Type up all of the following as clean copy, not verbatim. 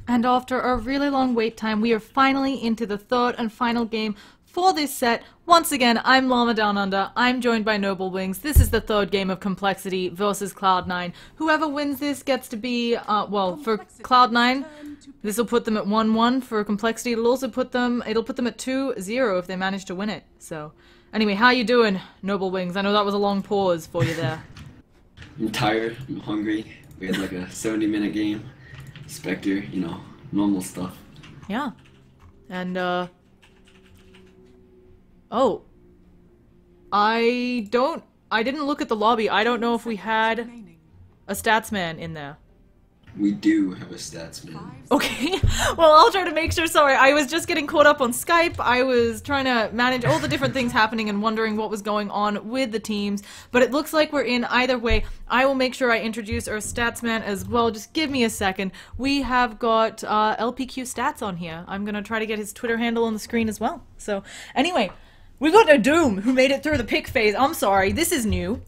And after a really long wait time, we are finally into the third and final game for this set. Once again, I'm Llama Down Under. I'm joined by Noble Wings. This is the third game of Complexity versus Cloud9. Whoever wins this gets to be, well, for Cloud9, this will put them at 1-1. For Complexity, it'll put them at 2-0 if they manage to win it. So, anyway, how you doing, Noble Wings? I know that was a long pause for you there. I'm tired. I'm hungry. We had like a 70-minute game. Spectre, you know, normal stuff. Yeah. And, oh. I didn't look at the lobby. I don't know if we had a statsman in there. We do have a statsman. Okay. Well, I'll try to make sure. Sorry, I was just getting caught up on Skype. I was trying to manage all the different things happening and wondering what was going on with the teams. But it looks like we're in either way. I will make sure I introduce our statsman as well. Just give me a second. We have got LPQ Stats on here. I'm going to try to get his Twitter handle on the screen as well. So, anyway, we've got a Doom who made it through the pick phase. I'm sorry, this is new.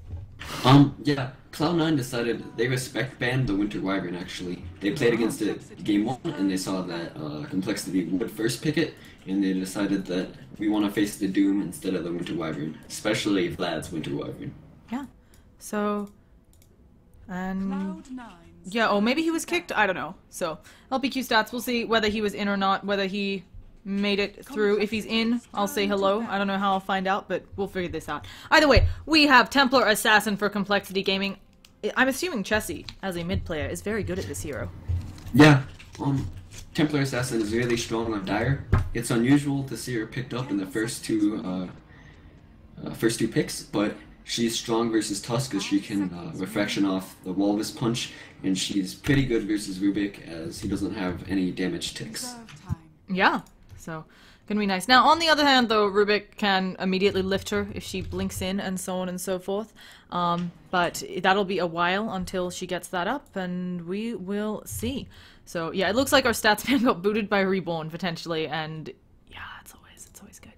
Yeah. Cloud9 decided they respect banned the Winter Wyvern, actually. They played against it game 1, and they saw that Complexity would first pick it, and they decided that we want to face the Doom instead of the Winter Wyvern, especially Vlad's Winter Wyvern. Yeah. So, and yeah, oh, maybe he was kicked? I don't know. So, LPQ Stats, we'll see whether he was in or not, whether he made it through. If he's in, I'll say hello. I don't know how I'll find out, but we'll figure this out. Either way, we have Templar Assassin for Complexity Gaming. I'm assuming Chessie, as a mid player, is very good at this hero. Yeah, Templar Assassin is really strong on Dire. It's unusual to see her picked up in the first two picks, but she's strong versus Tusk as she can refraction off the Walrus Punch, and she's pretty good versus Rubik as he doesn't have any damage ticks. Yeah. So, gonna be nice. Now, on the other hand, though, Rubik can immediately lift her if she blinks in and so on and so forth. But that'll be a while until she gets that up, and we will see. So, yeah, it looks like our statsman got booted by Reborn, potentially, and yeah, it's always good.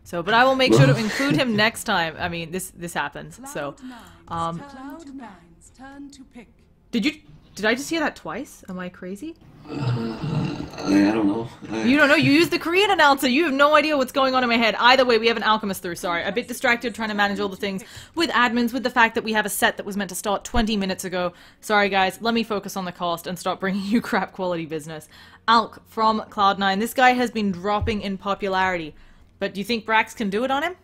So, but I will make sure to include him next time. I mean, this happens, so. Did I just hear that twice? Am I crazy? I don't know. You don't know? You used the Korean announcer. You have no idea what's going on in my head. Either way, we have an Alchemist through. Sorry. A bit distracted trying to manage all the things with admins, with the fact that we have a set that was meant to start 20 minutes ago. Sorry, guys. Let me focus on the cost and start bringing you crap quality business. Alk from Cloud9. This guy has been dropping in popularity. But do you think Brax can do it on him?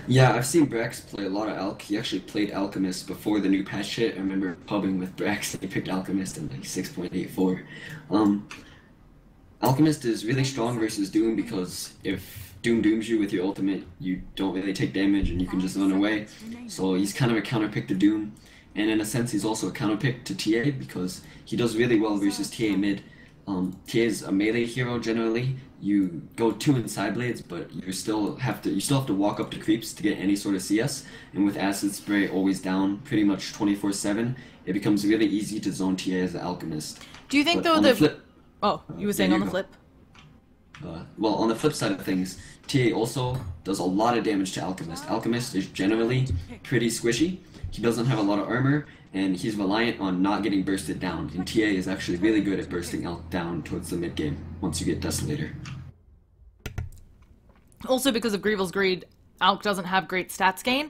Yeah, I've seen Brax play a lot of Alk. He actually played Alchemist before the new patch hit. I remember pubbing with Brax and he picked Alchemist in like 6.84. Alchemist is really strong versus Doom because if Doom dooms you with your ultimate, you don't really take damage and you can just run away. So he's kind of a counter pick to Doom. And in a sense, he's also a counter pick to TA because he does really well versus TA mid. TA is a melee hero generally. You go 2 inside blades, but you still have to walk up to creeps to get any sort of CS. And with Acid Spray always down pretty much 24/7, it becomes really easy to zone TA as an Alchemist. Do you think, though, that... Oh, you were saying on the flip? Well, on the flip side of things, TA also does a lot of damage to Alchemist. Alchemist is generally pretty squishy. He doesn't have a lot of armor, and he's reliant on not getting bursted down. And TA is actually really good at bursting Alk down towards the mid game once you get Desolator. Also, because of Grievel's Greed, Alk doesn't have great stats gain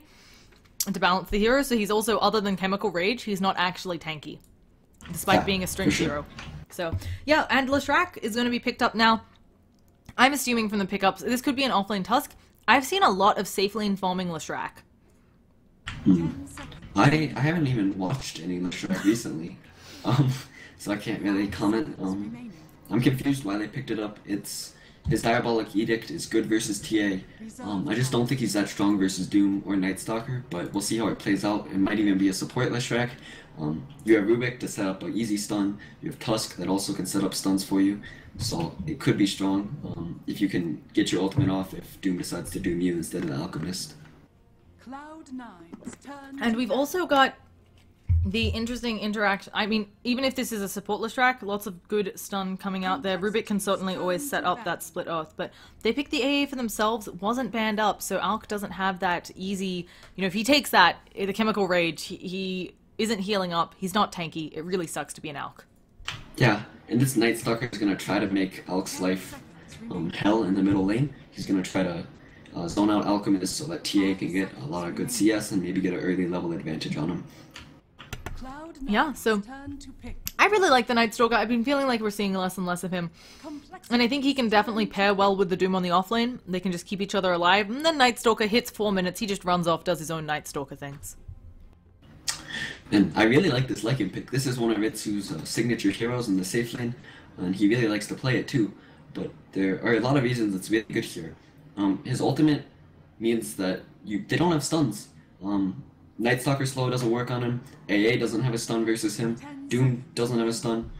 to balance the hero, so he's also, other than Chemical Rage, he's not actually tanky, despite being a strength hero. So, yeah, and Leshrac is going to be picked up now. I'm assuming from the pickups, this could be an offlane Tusk. I've seen a lot of safe lane farming Leshrac. I haven't even watched any Leshrac recently, so I can't really comment. I'm confused why they picked it up. His Diabolic Edict is good versus TA. I just don't think he's that strong versus Doom or Night Stalker, but we'll see how it plays out. It might even be a support Leshrac. You have Rubik to set up an easy stun. You have Tusk that also can set up stuns for you. So it could be strong if you can get your ultimate off if Doom decides to Doom you instead of the Alchemist. And we've also got the interesting interaction. I mean, even if this is a support Leshrac, lots of good stun coming out there. Rubik can certainly always set up that split earth, but they picked the AA for themselves. It wasn't banned up, so Alk doesn't have that easy, you know, if he takes that, the Chemical Rage, he isn't healing up, he's not tanky. It really sucks to be an Alk. Yeah, And this Night Stalker is gonna try to make Alk's life hell in the middle lane. He's gonna try to zone out Alchemist so that TA can get a lot of good CS and maybe get an early level advantage on him. Yeah, so I really like the Night Stalker. I've been feeling like we're seeing less and less of him. And I think he can definitely pair well with the Doom on the offlane. They can just keep each other alive. And then Night Stalker hits 4 minutes, he just runs off, does his own Night Stalker things. And I really like this Lycan pick. This is one of Ritsu's signature heroes in the safe lane, and he really likes to play it too. But there are a lot of reasons it's really good here. His ultimate means that they don't have stuns. Night Stalker slow doesn't work on him. AA doesn't have a stun versus him. Doom doesn't have a stun.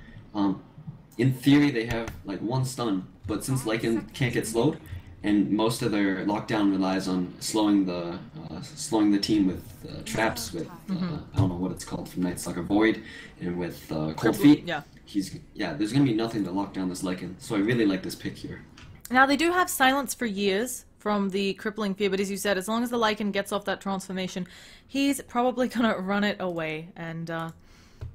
In theory, they have like one stun, but since Lycan can't get slowed, and most of their lockdown relies on slowing the team with traps, with I don't know what it's called from Night Stalker, Void, and with Cold Feet. Yeah. There's gonna be nothing to lock down this Lycan, so I really like this pick here. Now they do have silence for years from the crippling fear, but as you said, as long as the Lycan gets off that transformation, he's probably gonna run it away, and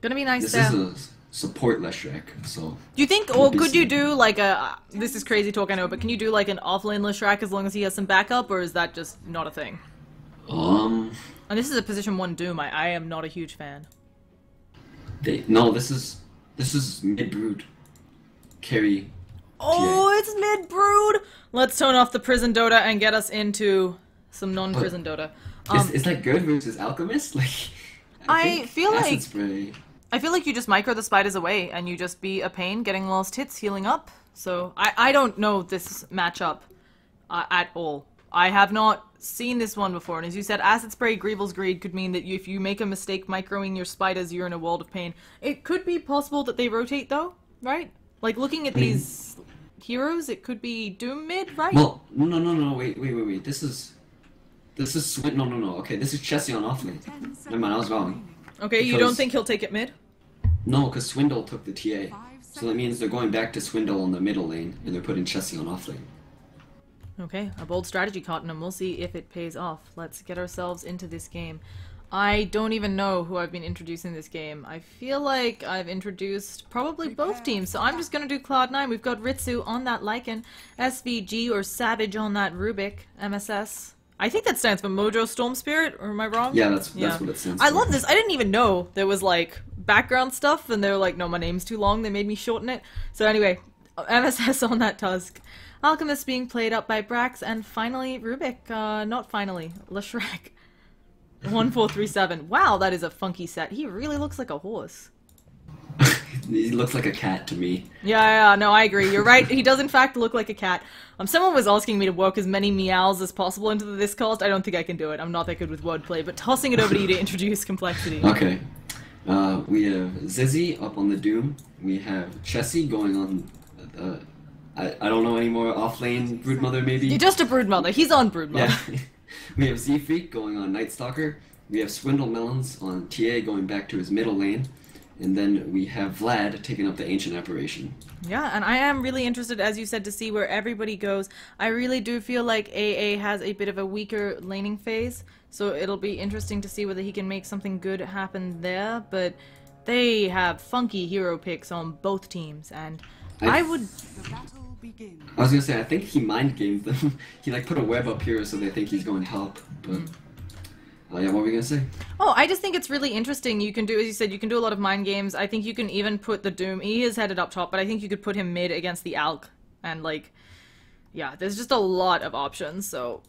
gonna be nice there. This is a support Leshrac, so... Do you think, or could you do like a, this is crazy talk I know, but can you do like an offlane Leshrac as long as he has some backup, or is that just not a thing? And this is a position 1 Doom, I am not a huge fan. No, this is mid-brood. Carry... Oh, it's mid-brood! Let's turn off the prison Dota and get us into some non-prison Dota. Is that good versus Alchemist? Like, I feel like... Acid Spray... I feel like you just micro the spiders away and you just be a pain getting lost hits, healing up. So I don't know this matchup at all. I have not seen this one before, and as you said, Acid Spray, Greevil's Greed could mean that if you make a mistake microing your spiders, you're in a world of pain. It could be possible that they rotate though, right? Like looking at these heroes, it could be Doom mid, right? Well, no, wait. This is no. Okay, this is Chessie on offlane. Never mind, I was wrong. Okay, you don't think he'll take it mid? No, because Swindle took the TA. So that means they're going back to Swindle on the middle lane, and they're putting Chessie on offlane. Okay, a bold strategy, Cotton, and we'll see if it pays off. Let's get ourselves into this game. I don't even know who I've been introducing this game. I feel like I've introduced probably both teams, so I'm just gonna do Cloud9. We've got Ritsu on that Lycan, SVG or Savage on that Rubik, MSS. I think that stands for Mojo Storm Spirit, or am I wrong? Yeah, that's what it stands for. I love this. I didn't even know there was, like, background stuff, and they were like, no, my name's too long. They made me shorten it. So anyway, MSS on that Tusk. Alchemist being played up by Brax, and finally, Rubik. Not finally, Leshrac. 1437. Wow, that is a funky set. He really looks like a horse. He looks like a cat to me. Yeah, no, I agree. You're right. He does in fact look like a cat. Someone was asking me to work as many meows as possible into this cast. I don't think I can do it. I'm not that good with wordplay, but tossing it over to you to introduce complexity. Okay. We have Zizzy up on the Doom. We have Chessie going on, I don't know any more offlane Broodmother maybe? You're just a Broodmother. He's on Broodmother. Yeah. We have Z-Freak going on Night Stalker. We have Swindle Melons on TA going back to his middle lane. And then we have Vlad taking up the Ancient Apparition. Yeah, and I am really interested, as you said, to see where everybody goes. I really do feel like AA has a bit of a weaker laning phase, so it'll be interesting to see whether he can make something good happen there, but they have funky hero picks on both teams, and I was gonna say, I think he mind gamed them. He like put a web up here so they think he's going top, but... yeah, what were we gonna say? Oh, I just think it's really interesting. You can do, as you said, you can do a lot of mind games. I think you can even put the Doom. He is headed up top, but I think you could put him mid against the Alk. And, like, yeah, there's just a lot of options, so...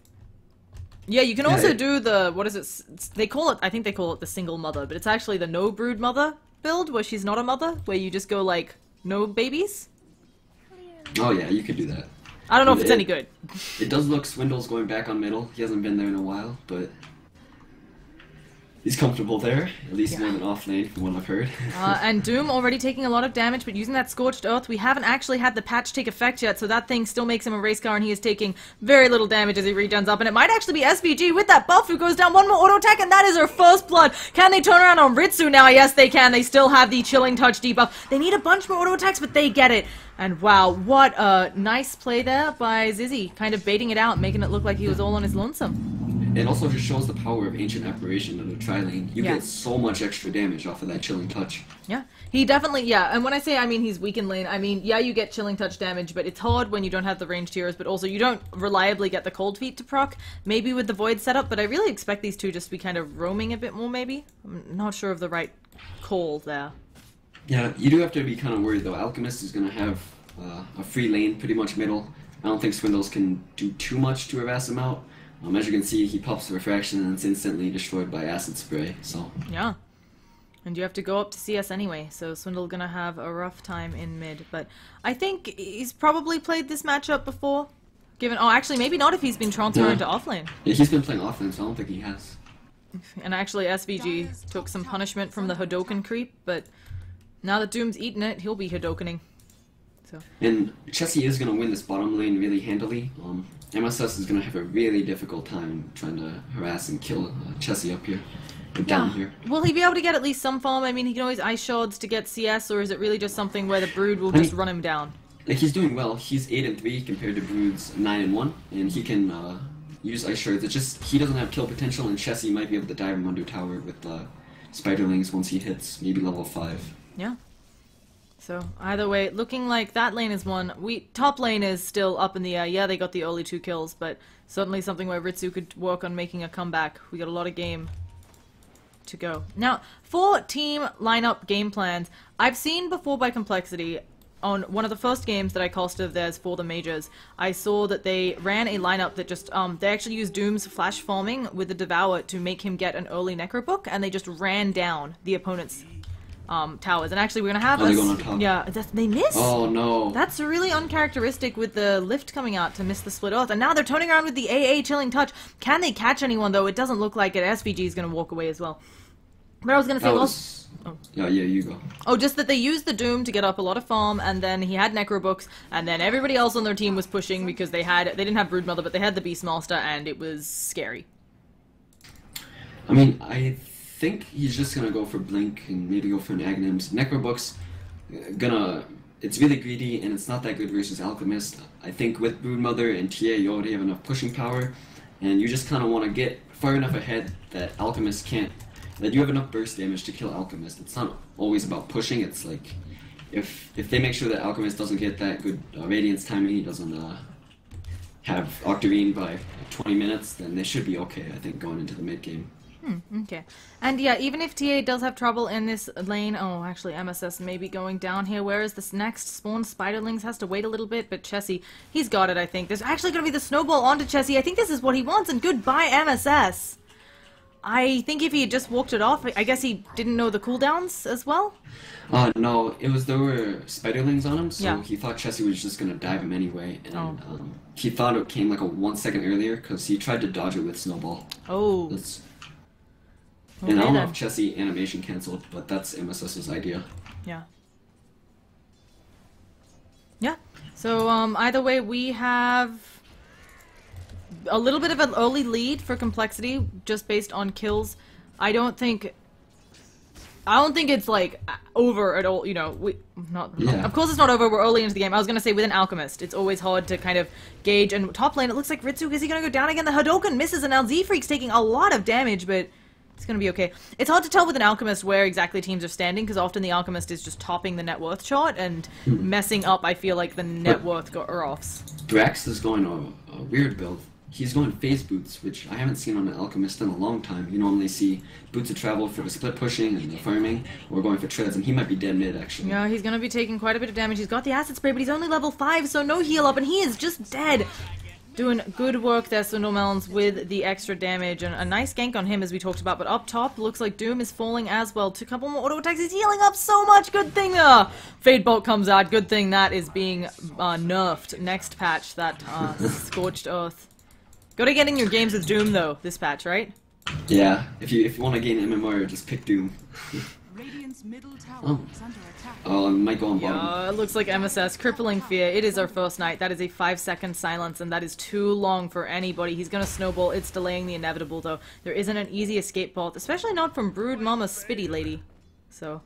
Yeah, you can also do the, what is it? They call it, I think they call it the single mother, but it's actually the no brood mother build, where she's not a mother, where you just go, like, no babies. Oh, yeah, you could do that. I don't know if it's any good. It does look Swindle's going back on middle. He hasn't been there in a while, but... He's comfortable there, at least more than off lane from what I've heard. And Doom already taking a lot of damage, but using that Scorched Earth, we haven't actually had the patch take effect yet, so that thing still makes him a race car, and he is taking very little damage as he regens up, and it might actually be SVG with that buff who goes down one more auto attack, and that is her first blood. Can they turn around on Ritsu now? Yes, they can. They still have the Chilling Touch debuff. They need a bunch more auto attacks, but they get it. And wow, what a nice play there by Zizzy, kind of baiting it out, making it look like he was all on his lonesome. it also just shows the power of Ancient Apparition in the tri-lane. You Yeah. get so much extra damage off of that Chilling Touch. Yeah, he definitely, yeah, and when I say, I mean, he's weak in lane, I mean, yeah, you get Chilling Touch damage, but it's hard when you don't have the ranged heroes, but also you don't reliably get the Cold Feet to proc, maybe with the Void setup, but I really expect these two just to be kind of roaming a bit more, maybe? I'm not sure of the right call there. Yeah, you do have to be kind of worried, though. Alchemist is going to have a free lane, pretty much middle. I don't think Swindles can do too much to harass him out. As you can see, he pops the Refraction and it's instantly destroyed by Acid Spray, so... Yeah. And you have to go up to CS anyway, so Swindle gonna have a rough time in mid. But I think he's probably played this matchup before. Given, oh, actually, maybe not if he's been transferred to offlane. Yeah, he's been playing offlane, so I don't think he has. And actually, SVG took some punishment from the Hadoken creep, but now that Doom's eaten it, he'll be Hadokening. So. And Chessie is going to win this bottom lane really handily. MSS is going to have a really difficult time trying to harass and kill Chessie up here. Down here. Will he be able to get at least some farm? I mean, he can always ice shards to get CS, or is it really just something where the Brood will just run him down? Like, he's doing well. He's 8-3 compared to Brood's 9-1, and he can use ice shards. It's just he doesn't have kill potential, and Chessie might be able to dive him under tower with Spiderlings once he hits maybe level 5. Yeah. So either way, looking like that lane is won. Top lane is still up in the air. Yeah, they got the early 2 kills, but certainly something where Ritsu could work on making a comeback. We got a lot of game to go. Now, for team lineup game plans, I've seen before by Complexity, on one of the first games that I costed of theirs for the majors, I saw that they ran a lineup that just, they actually used Doom's flash farming with the Devour to make him get an early Necrobook, and they just ran down the opponent's towers. And actually, we're gonna have they going on top? Yeah, they miss. Oh no! That's really uncharacteristic with the lift coming out to miss the split earth. And now they're turning around with the AA Chilling Touch. Can they catch anyone though? It doesn't look like it. SVG is gonna walk away as well. But I was gonna say, yeah, you go. Oh, just that they used the Doom to get up a lot of farm, and then he had Necrobooks, and then everybody else on their team was pushing because they didn't have Broodmother, but they had the Beastmaster, and it was scary. I mean, I think he's just gonna go for Blink and maybe go for an Aghanim's. Necrobooks, it's really greedy, and it's not that good versus Alchemist. I think with Broodmother and TA, you already have enough pushing power, and you just kind of want to get far enough ahead that Alchemist can't. That you have enough burst damage to kill Alchemist. It's not always about pushing. It's like if they make sure that Alchemist doesn't get that good Radiance timing, he doesn't have Octarine by 20 minutes, then they should be okay, I think, going into the mid game. Okay. And yeah, even if TA does have trouble in this lane, oh, actually MSS may be going down here, whereas this next spawn Spiderlings has to wait a little bit, but Chessie, he's got it, I think. There's actually going to be the snowball onto Chessie. I think this is what he wants, and goodbye MSS. I think if he had just walked it off, I guess he didn't know the cooldowns as well? No, there were Spiderlings on him, so yeah. He thought Chessie was just going to dive him anyway, and he thought it came like a 1 second earlier, because he tried to dodge it with Snowball. Oh. And I don't know if Chessie animation cancelled, but that's MSS's idea. Yeah. Yeah. So, either way, we have a little bit of an early lead for Complexity, just based on kills. I don't think it's like over at all. You know, of course it's not over. We're early into the game. I was gonna say with an Alchemist, it's always hard to kind of gauge. And top lane, it looks like Ritsu, is he gonna go down again? The Hadoken misses, and now Z-Freak's taking a lot of damage, but it's gonna be okay. It's hard to tell with an Alchemist where exactly teams are standing, because often the Alchemist is just topping the net worth chart and messing up, I feel like, the net worth offs. Drax is going a weird build. He's going phase boots, which I haven't seen on an Alchemist in a long time. You normally see boots of travel for the split pushing and the farming, or going for treads, and he might be dead mid, actually. Yeah, he's gonna be taking quite a bit of damage. He's got the acid spray, but he's only level 5, so no heal up, and he is just dead. Doing good work there, Swindlemelons, with the extra damage, and a nice gank on him, as we talked about. But up top, looks like Doom is falling as well. A couple more auto attacks. He's healing up so much. Good thing Fade Bolt comes out. Good thing that is being nerfed next patch. That Scorched Earth. Go to getting your games with Doom, though, this patch, right? Yeah, if you want to gain MMR, just pick Doom. Oh, I might go on bottom. Yeah, it looks like MSS. Crippling Fear. It is our first night. That is a 5-second silence, and that is too long for anybody. He's gonna snowball. It's delaying the inevitable, though. There isn't an easy escape path, especially not from Brood Mama Spitty Lady. So.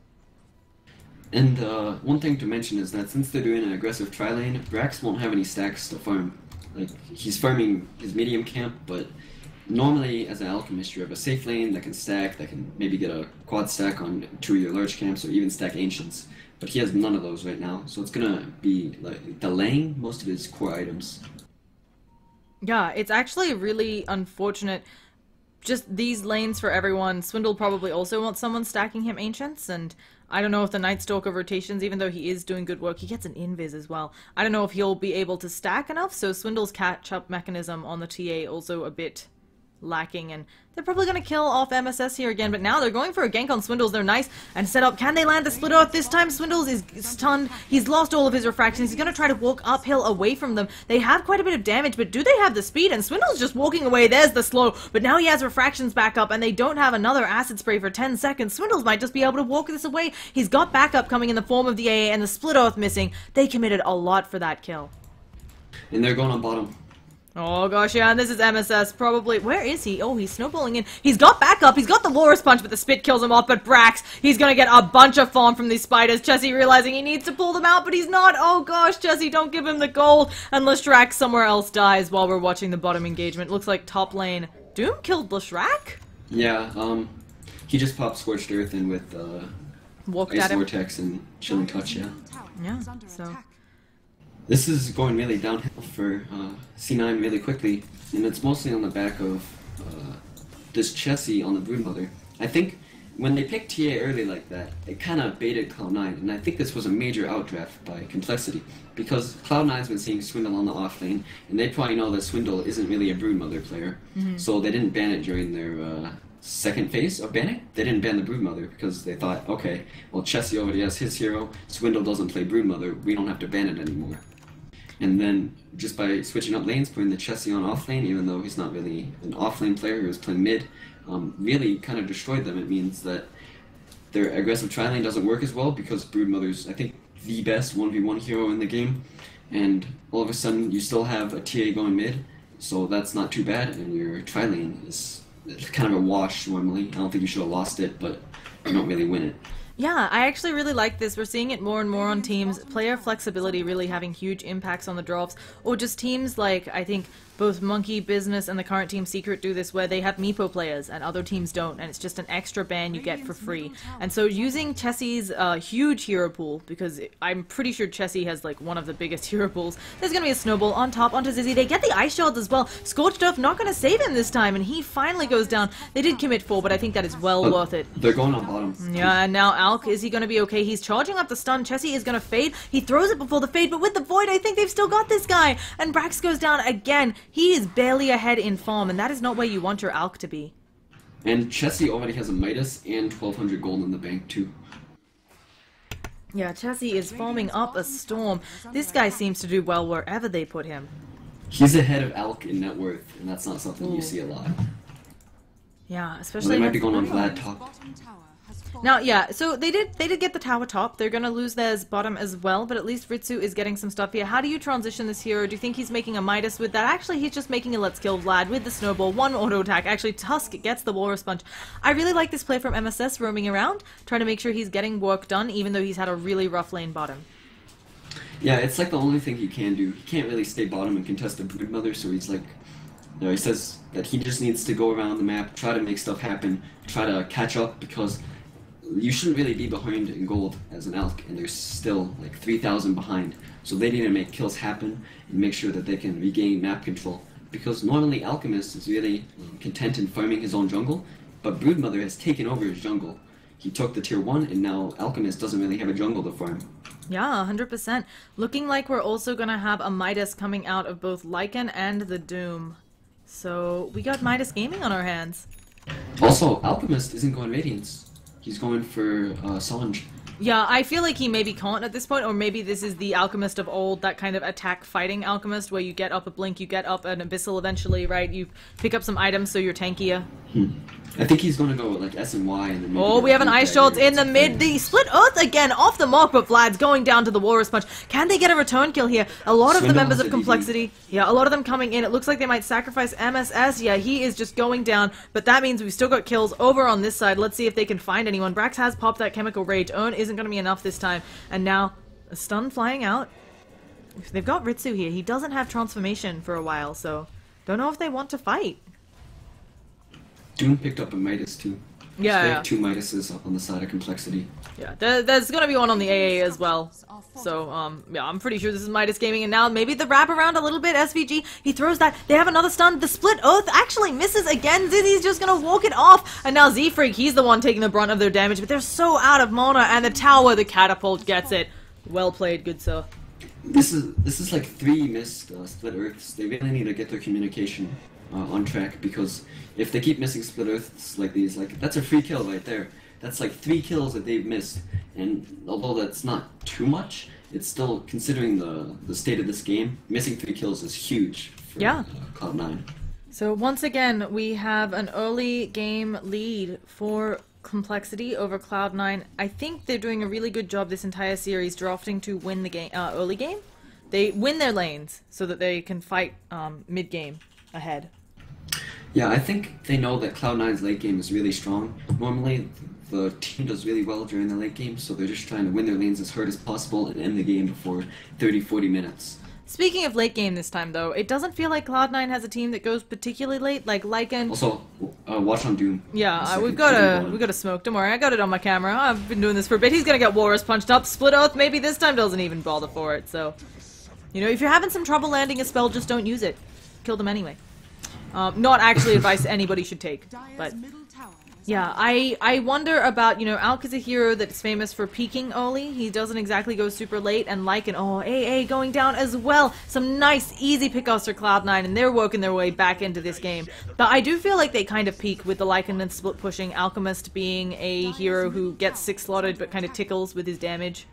And one thing to mention is that since they're doing an aggressive tri-lane, Brax won't have any stacks to farm. Like, he's farming his medium camp, but normally, as an alchemist, you have a safe lane that can stack, that can maybe get a quad stack on two of your large camps, or even stack ancients. But he has none of those right now, so it's gonna be like delaying most of his core items. Yeah, it's actually really unfortunate. Just these lanes for everyone. Swindle probably also wants someone stacking him ancients, and I don't know if the Night Stalker rotations, even though he is doing good work, he gets an invis as well. I don't know if he'll be able to stack enough, so Swindle's catch-up mechanism on the TA also a bit lacking, and they're probably going to kill off MSS here again, but now they're going for a gank on Swindles. They're nice and set up. Can they land the split earth this time? Swindles is stunned. He's lost all of his refractions. He's going to try to walk uphill away from them. They have quite a bit of damage, but do they have the speed? And Swindle's just walking away. There's the slow, but now he has refractions back up, and they don't have another acid spray for 10 seconds. Swindles might just be able to walk this away. He's got backup coming in the form of the AA and the split earth missing. They committed a lot for that kill. And they're going on bottom. Oh gosh, yeah, and this is MSS probably. Where is he? Oh, he's snowballing in. He's got backup. He's got the Walrus Punch, but the spit kills him off. But Brax, he's gonna get a bunch of farm from these spiders. Chessie realizing he needs to pull them out, but he's not. Oh gosh, Chessie, don't give him the gold. And Leshrac somewhere else dies while we're watching the bottom engagement. Looks like top lane. Doom killed Leshrac? Yeah, he just popped Scorched Earth in with Walked Ice at him. Vortex and Chilling Touch, yeah. Yeah, so... This is going really downhill for C9 really quickly, and it's mostly on the back of this Chessie on the Broodmother. I think when they picked TA early like that, it kind of baited Cloud9, and I think this was a major outdraft by Complexity, because Cloud9's been seeing Swindle on the off lane, and they probably know that Swindle isn't really a Broodmother player, so they didn't ban it during their second phase of banning. They didn't ban the Broodmother because they thought, okay, well Chessie already has his hero, Swindle doesn't play Broodmother, we don't have to ban it anymore. And then, just by switching up lanes, putting the Chessie on offlane, even though he's not really an offlane player, he was playing mid, really kind of destroyed them. It means that their aggressive tri-lane doesn't work as well, because Broodmother's, I think, the best 1v1 hero in the game, and all of a sudden you still have a TA going mid, so that's not too bad, and your tri-lane is kind of a wash normally. I don't think you should have lost it, but you don't really win it. Yeah, I actually really like this. We're seeing it more and more on teams. Player flexibility really having huge impacts on the drops. Or just teams like, I think, both Monkey, Business, and the current Team Secret do this, where they have Meepo players and other teams don't, and it's just an extra ban you get for free. And so using Chessie's huge hero pool, because I'm pretty sure Chessie has like one of the biggest hero pools, there's going to be a snowball on top onto Zizzy. They get the Ice Shards as well. Scorched Earth not going to save him this time, and he finally goes down. They did commit 4, but I think that is well worth it. They're going on bottom. Yeah, and now Alk, is he going to be okay? He's charging up the stun. Chessie is going to fade. He throws it before the fade, but with the Void, I think they've still got this guy. And Brax goes down again. He is barely ahead in farm, and that is not where you want your Alk to be. And Chessie already has a Midas and 1200 gold in the bank too. Yeah, Chessie is farming up a storm. This guy seems to do well wherever they put him. He's ahead of Alk in net worth, and that's not something you see a lot. Yeah, especially... Well, they might be going on Vlad top. Now, yeah, so they did get the tower top. They're gonna lose theirs bottom as well, but at least Ritsu is getting some stuff here. How do you transition this hero? Do you think he's making a Midas with that? Actually, he's just making a Let's Kill Vlad with the snowball. One auto attack. Actually, Tusk gets the Walrus Punch. I really like this play from MSS roaming around, trying to make sure he's getting work done, even though he's had a really rough lane bottom. Yeah, it's like the only thing he can do. He can't really stay bottom and contest the Broodmother, so he's like... You know, he says that he just needs to go around the map, try to make stuff happen, try to catch up, because you shouldn't really be behind in gold as an Alk, and there's still like 3,000 behind. So they need to make kills happen and make sure that they can regain map control. Because normally Alchemist is really content in farming his own jungle, but Broodmother has taken over his jungle. He took the tier 1, and now Alchemist doesn't really have a jungle to farm. Yeah, 100%. Looking like we're also gonna have a Midas coming out of both Lycan and the Doom. So, we got Midas Gaming on our hands. Also, Alchemist isn't going Radiance. He's going for Sanj. Yeah, I feel like he maybe can't at this point, or maybe this is the Alchemist of old, that kind of attack-fighting Alchemist, where you get up a Blink, you get up an Abyssal eventually, right? You pick up some items so you're tankier. I think he's going to go like S and Y. And then oh, we have an Ice Shards in the mid. The Split Earth again, off the mark, but Vlad's going down to the Walrus Punch. Can they get a return kill here? A lot of the members of Complexity, yeah, a lot of them coming in. It looks like they might sacrifice MSS. Yeah, he is just going down, but that means we've still got kills over on this side. Let's see if they can find anyone. Brax has popped that Chemical Rage. Urn isn't going to be enough this time. And now, a stun flying out. They've got Ritsu here. He doesn't have transformation for a while, so don't know if they want to fight. Doom picked up a Midas too. Yeah, So they yeah. have two Midases up on the side of complexity. Yeah, there's gonna be one on the AA as well. So, yeah, I'm pretty sure this is Midas Gaming, and now maybe the wrap around a little bit, SVG, he throws that, they have another stun, the Split Earth actually misses again, Zizzy's just gonna walk it off, and now Z-Freak, he's the one taking the brunt of their damage, but they're so out of mana, and the tower, the catapult gets it. Well played, good sir. This is like 3 missed split earths. They really need to get their communication on track, because if they keep missing split earths like these, like that's a free kill right there. That's like 3 kills that they've missed, and although that's not too much, it's still, considering the state of this game, missing 3 kills is huge for Cloud9. So once again, we have an early game lead for Complexity over Cloud9. I think they're doing a really good job this entire series drafting to win the game, early game. They win their lanes so that they can fight mid game ahead. Yeah, I think they know that Cloud9's late game is really strong. Normally, the team does really well during the late game, so they're just trying to win their lanes as hard as possible and end the game before 30-40 minutes. Speaking of late game this time, though, it doesn't feel like Cloud9 has a team that goes particularly late, like Lycan. Also, watch on Doom. Yeah, we've got a smoke. Don't worry, I got it on my camera. I've been doing this for a bit. He's gonna get Walrus punched up. Split Earth, maybe this time doesn't even bother for it. So, you know, if you're having some trouble landing a spell, just don't use it. Kill them anyway. Not actually advice anybody should take, but yeah, I wonder about, you know, Alk is a hero that's famous for peaking early. He doesn't exactly go super late, and Lycan, oh, AA going down as well. Some nice, easy pickoffs for Cloud9, and they're working their way back into this game. But I do feel like they kind of peak with the Lycan and split pushing, Alchemist being a hero who gets 6-slotted but kind of tickles with his damage.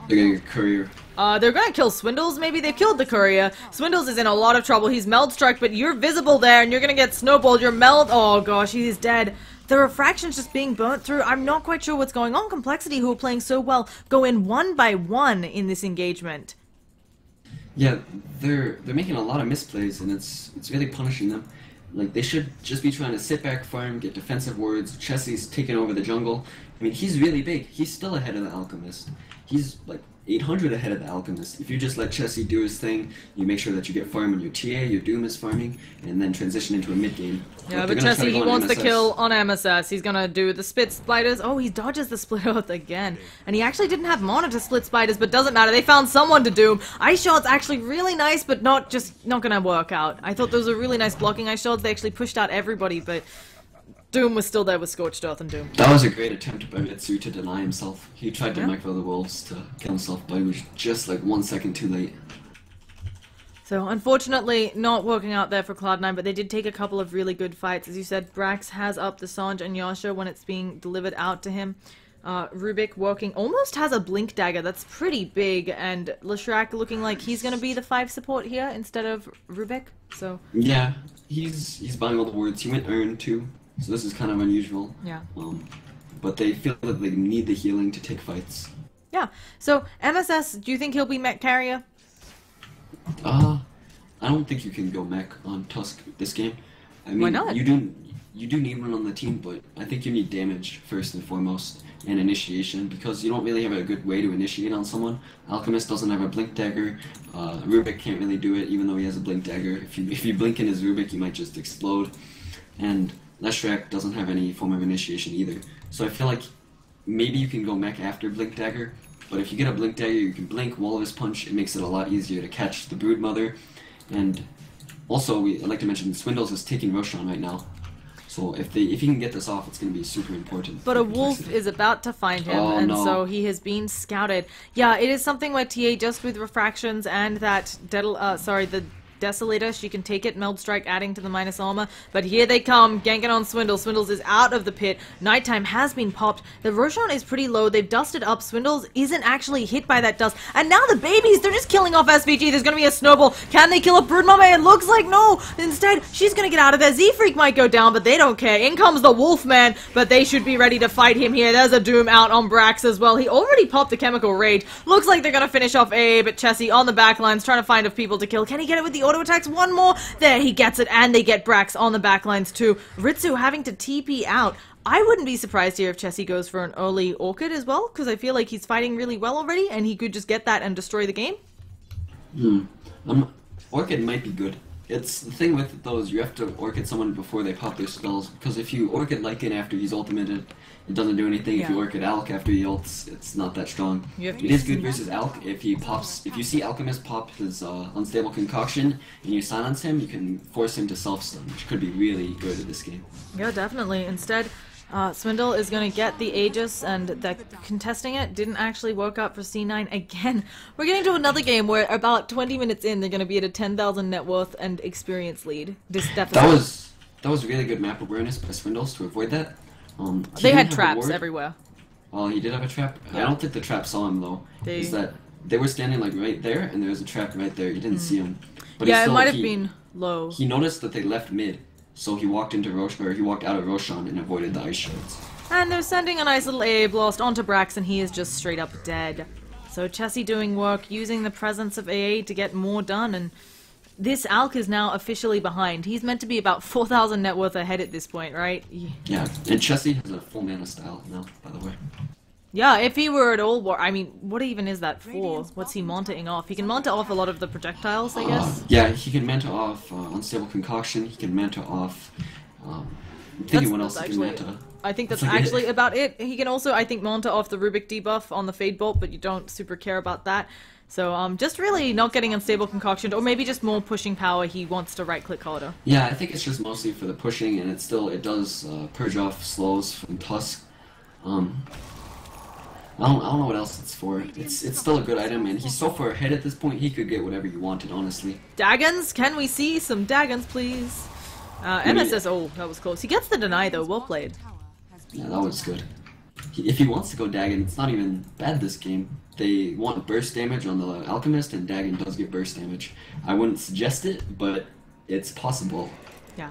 They're getting a courier. They're gonna kill Swindles, maybe. They've killed the courier. Swindles is in a lot of trouble. He's meld struck, but you're visible there, and you're gonna get snowballed. You're meld. Oh gosh, he's dead. The refraction's just being burnt through. I'm not quite sure what's going on. Complexity, who are playing so well, go in 1 by 1 in this engagement. Yeah, they're making a lot of misplays, and it's really punishing them. Like, they should just be trying to sit back, farm, get defensive wards. Chessie's taking over the jungle. I mean, he's really big. He's still ahead of the Alchemist. He's like 800 ahead of the Alchemist. If you just let Chessie do his thing, you make sure that you get farm on your TA, your Doom is farming, and then transition into a mid game. Yeah, but Chessie, he wants the kill on MSS. He's gonna do the split spiders. Oh, he dodges the split earth again. And he actually didn't have mana to split spiders, but doesn't matter. They found someone to doom. Ice shot's actually really nice, but not gonna work out. I thought those were really nice blocking ice shots. They actually pushed out everybody, but Doom was still there with Scorched Earth and Doom. That was a great attempt by Mitsu to deny himself. He tried to micro the wolves to kill himself, but he was just like 1 second too late. So, unfortunately, not working out there for Cloud9, but they did take a couple of really good fights. As you said, Brax has up the Sanj and Yasha when it's being delivered out to him. Rubik working, almost has a Blink Dagger, that's pretty big, and Leshrac looking like he's gonna be the 5 support here instead of Rubik, so... Yeah, he's buying all the wards. He went Earn too, so this is kind of unusual. Yeah. But they feel that they need the healing to take fights. Yeah, so MSS, do you think he'll be mech carrier? I don't think you can go mech on Tusk this game. I mean, why not? You do need one on the team, but I think you need damage first and foremost, and initiation, because you don't really have a good way to initiate on someone. Alchemist doesn't have a Blink Dagger. Rubik can't really do it, even though he has a Blink Dagger. If you blink in his Rubik, he might just explode. And Leshrac doesn't have any form of initiation either. So I feel like maybe you can go mech after Blink Dagger, but if you get a Blink Dagger, you can blink, wall of his punch. It makes it a lot easier to catch the Broodmother. And also, I'd like to mention, Swindles is taking Roshan right now. So if he can get this off, it's going to be super important. But a wolf is about to find him, so he has been scouted. Yeah, it is something where TA, just with refractions and that, the Desolator, she can take it, Meld Strike adding to the minus armor, but here they come, ganking on Swindles. Swindles is out of the pit, Nighttime has been popped, the Roshan is pretty low, they've dusted up, Swindles isn't actually hit by that dust, and now the babies, they're just killing off SVG, there's gonna be a snowball, can they kill a Broodmama? It looks like no, instead, she's gonna get out of there, Z-Freak might go down, but they don't care, in comes the Wolfman, but they should be ready to fight him here, there's a Doom out on Brax as well, he already popped the Chemical Rage, looks like they're gonna finish off A, but Chessie on the backlines, trying to find people to kill, can he get it with the auto attacks? One more, there he gets it, and they get Brax on the backlines too. Ritsu having to TP out. I wouldn't be surprised here if Chessie goes for an early Orchid as well, because I feel like he's fighting really well already, and he could just get that and destroy the game. Orchid might be good. It's the thing with those, you have to orchid someone before they pop their spells, because if you orchid Lycan after he's ultimated, it doesn't do anything. Yeah. If you orchid Alk after he ults, it's not that strong. You It is good versus Alk. If you see Alchemist pop his Unstable Concoction, and you silence him, you can force him to self-stun, which could be really good in this game. Yeah, definitely. Instead, Swindle is going to get the Aegis, and that contesting it didn't actually work out for C9 again. We're getting to another game where about 20 minutes in, they're going to be at a 10,000 net worth and experience lead. This definitely. That was really good map awareness by Swindles to avoid that. They had traps everywhere. Well, he did have a trap. Yeah. I don't think the trap saw him though. Is that they were standing like right there, and there was a trap right there. You didn't see him. But Yeah, it might have been low. He noticed that they left mid, so he walked into he walked out of Roshan and avoided the ice shards. And they're sending a nice little AA blast onto Brax, and he is just straight up dead. So Chessie doing work, using the presence of AA to get more done, and this Alk is now officially behind. He's meant to be about 4,000 net worth ahead at this point, right? Yeah, and Chessie has a full mana style now, by the way. Yeah, if he were at all, I mean, what even is that for? What's he Mantaing off? He can Manta off a lot of the projectiles, I guess? Yeah, he can Manta off Unstable Concoction, he can Manta off... I'm thinking what else he can Manta. I think that's actually about it. He can also, I think, Manta off the Rubik debuff on the Fade Bolt, but you don't super care about that. So, just really not getting Unstable Concoction, or maybe just more pushing power. He wants to right-click harder. Yeah, I think it's just mostly for the pushing, and it does purge off slows from Tusk. I don't know what else it's for. It's still a good item, and he's so far ahead at this point, he could get whatever you wanted, honestly. Daggons? Can we see some Daggons, please? MSS, oh, that was close. He gets the deny, though. Well played. Yeah, that was good. If he wants to go Dagon, it's not even bad this game. They want burst damage on the Alchemist, and Dagon does get burst damage. I wouldn't suggest it, but it's possible. Yeah.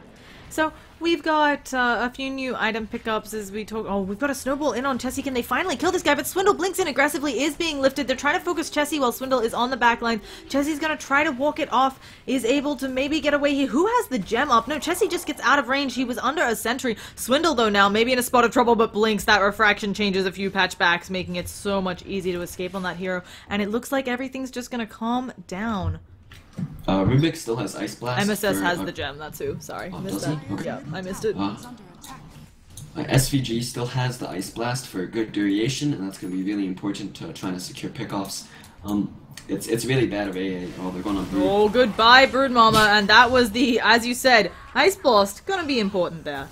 So, we've got a few new item pickups as we talk. Oh, we've got a snowball in on Chessie. Can they finally kill this guy? But Swindle blinks in aggressively, is being lifted. They're trying to focus Chessie while Swindle is on the back line. Chessie's going to try to walk it off, is able to maybe get away here. Who has the gem up? No, Chessie just gets out of range. He was under a sentry. Swindle, though, now maybe in a spot of trouble, but blinks. That refraction changes a few patchbacks, making it so much easier to escape on that hero. And it looks like everything's just going to calm down. Rubik still has Ice Blast. MSS has the gem, that's who. Sorry. Does he? Okay. Yeah, I missed it. SVG still has the Ice Blast for good duration, and that's going to be really important to trying to secure pickoffs. It's really bad of AA. Oh, they're going on Brood. Oh, goodbye, Brood Mama, and that was the, as you said, Ice Blast. Gonna be important there.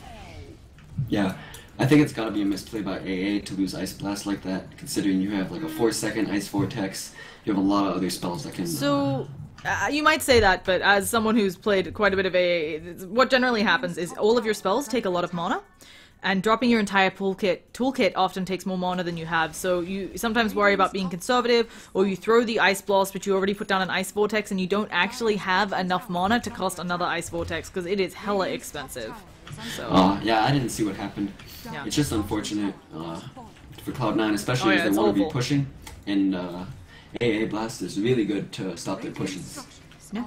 Yeah, I think it's got to be a misplay by AA to lose Ice Blast like that, considering you have like a 4-second Ice Vortex. You have a lot of other spells that can... So... you might say that, but as someone who's played quite a bit of AA, what generally happens is all of your spells take a lot of mana, and dropping your entire toolkit often takes more mana than you have, so you sometimes worry about being conservative, or you throw the Ice Blast, but you already put down an Ice Vortex, and you don't actually have enough mana to cost another Ice Vortex, because it is hella expensive. So. Yeah, I didn't see what happened. Yeah. It's just unfortunate for Cloud9, especially if they want to be pushing, and AA Blast is really good to stop their pushes. Yeah.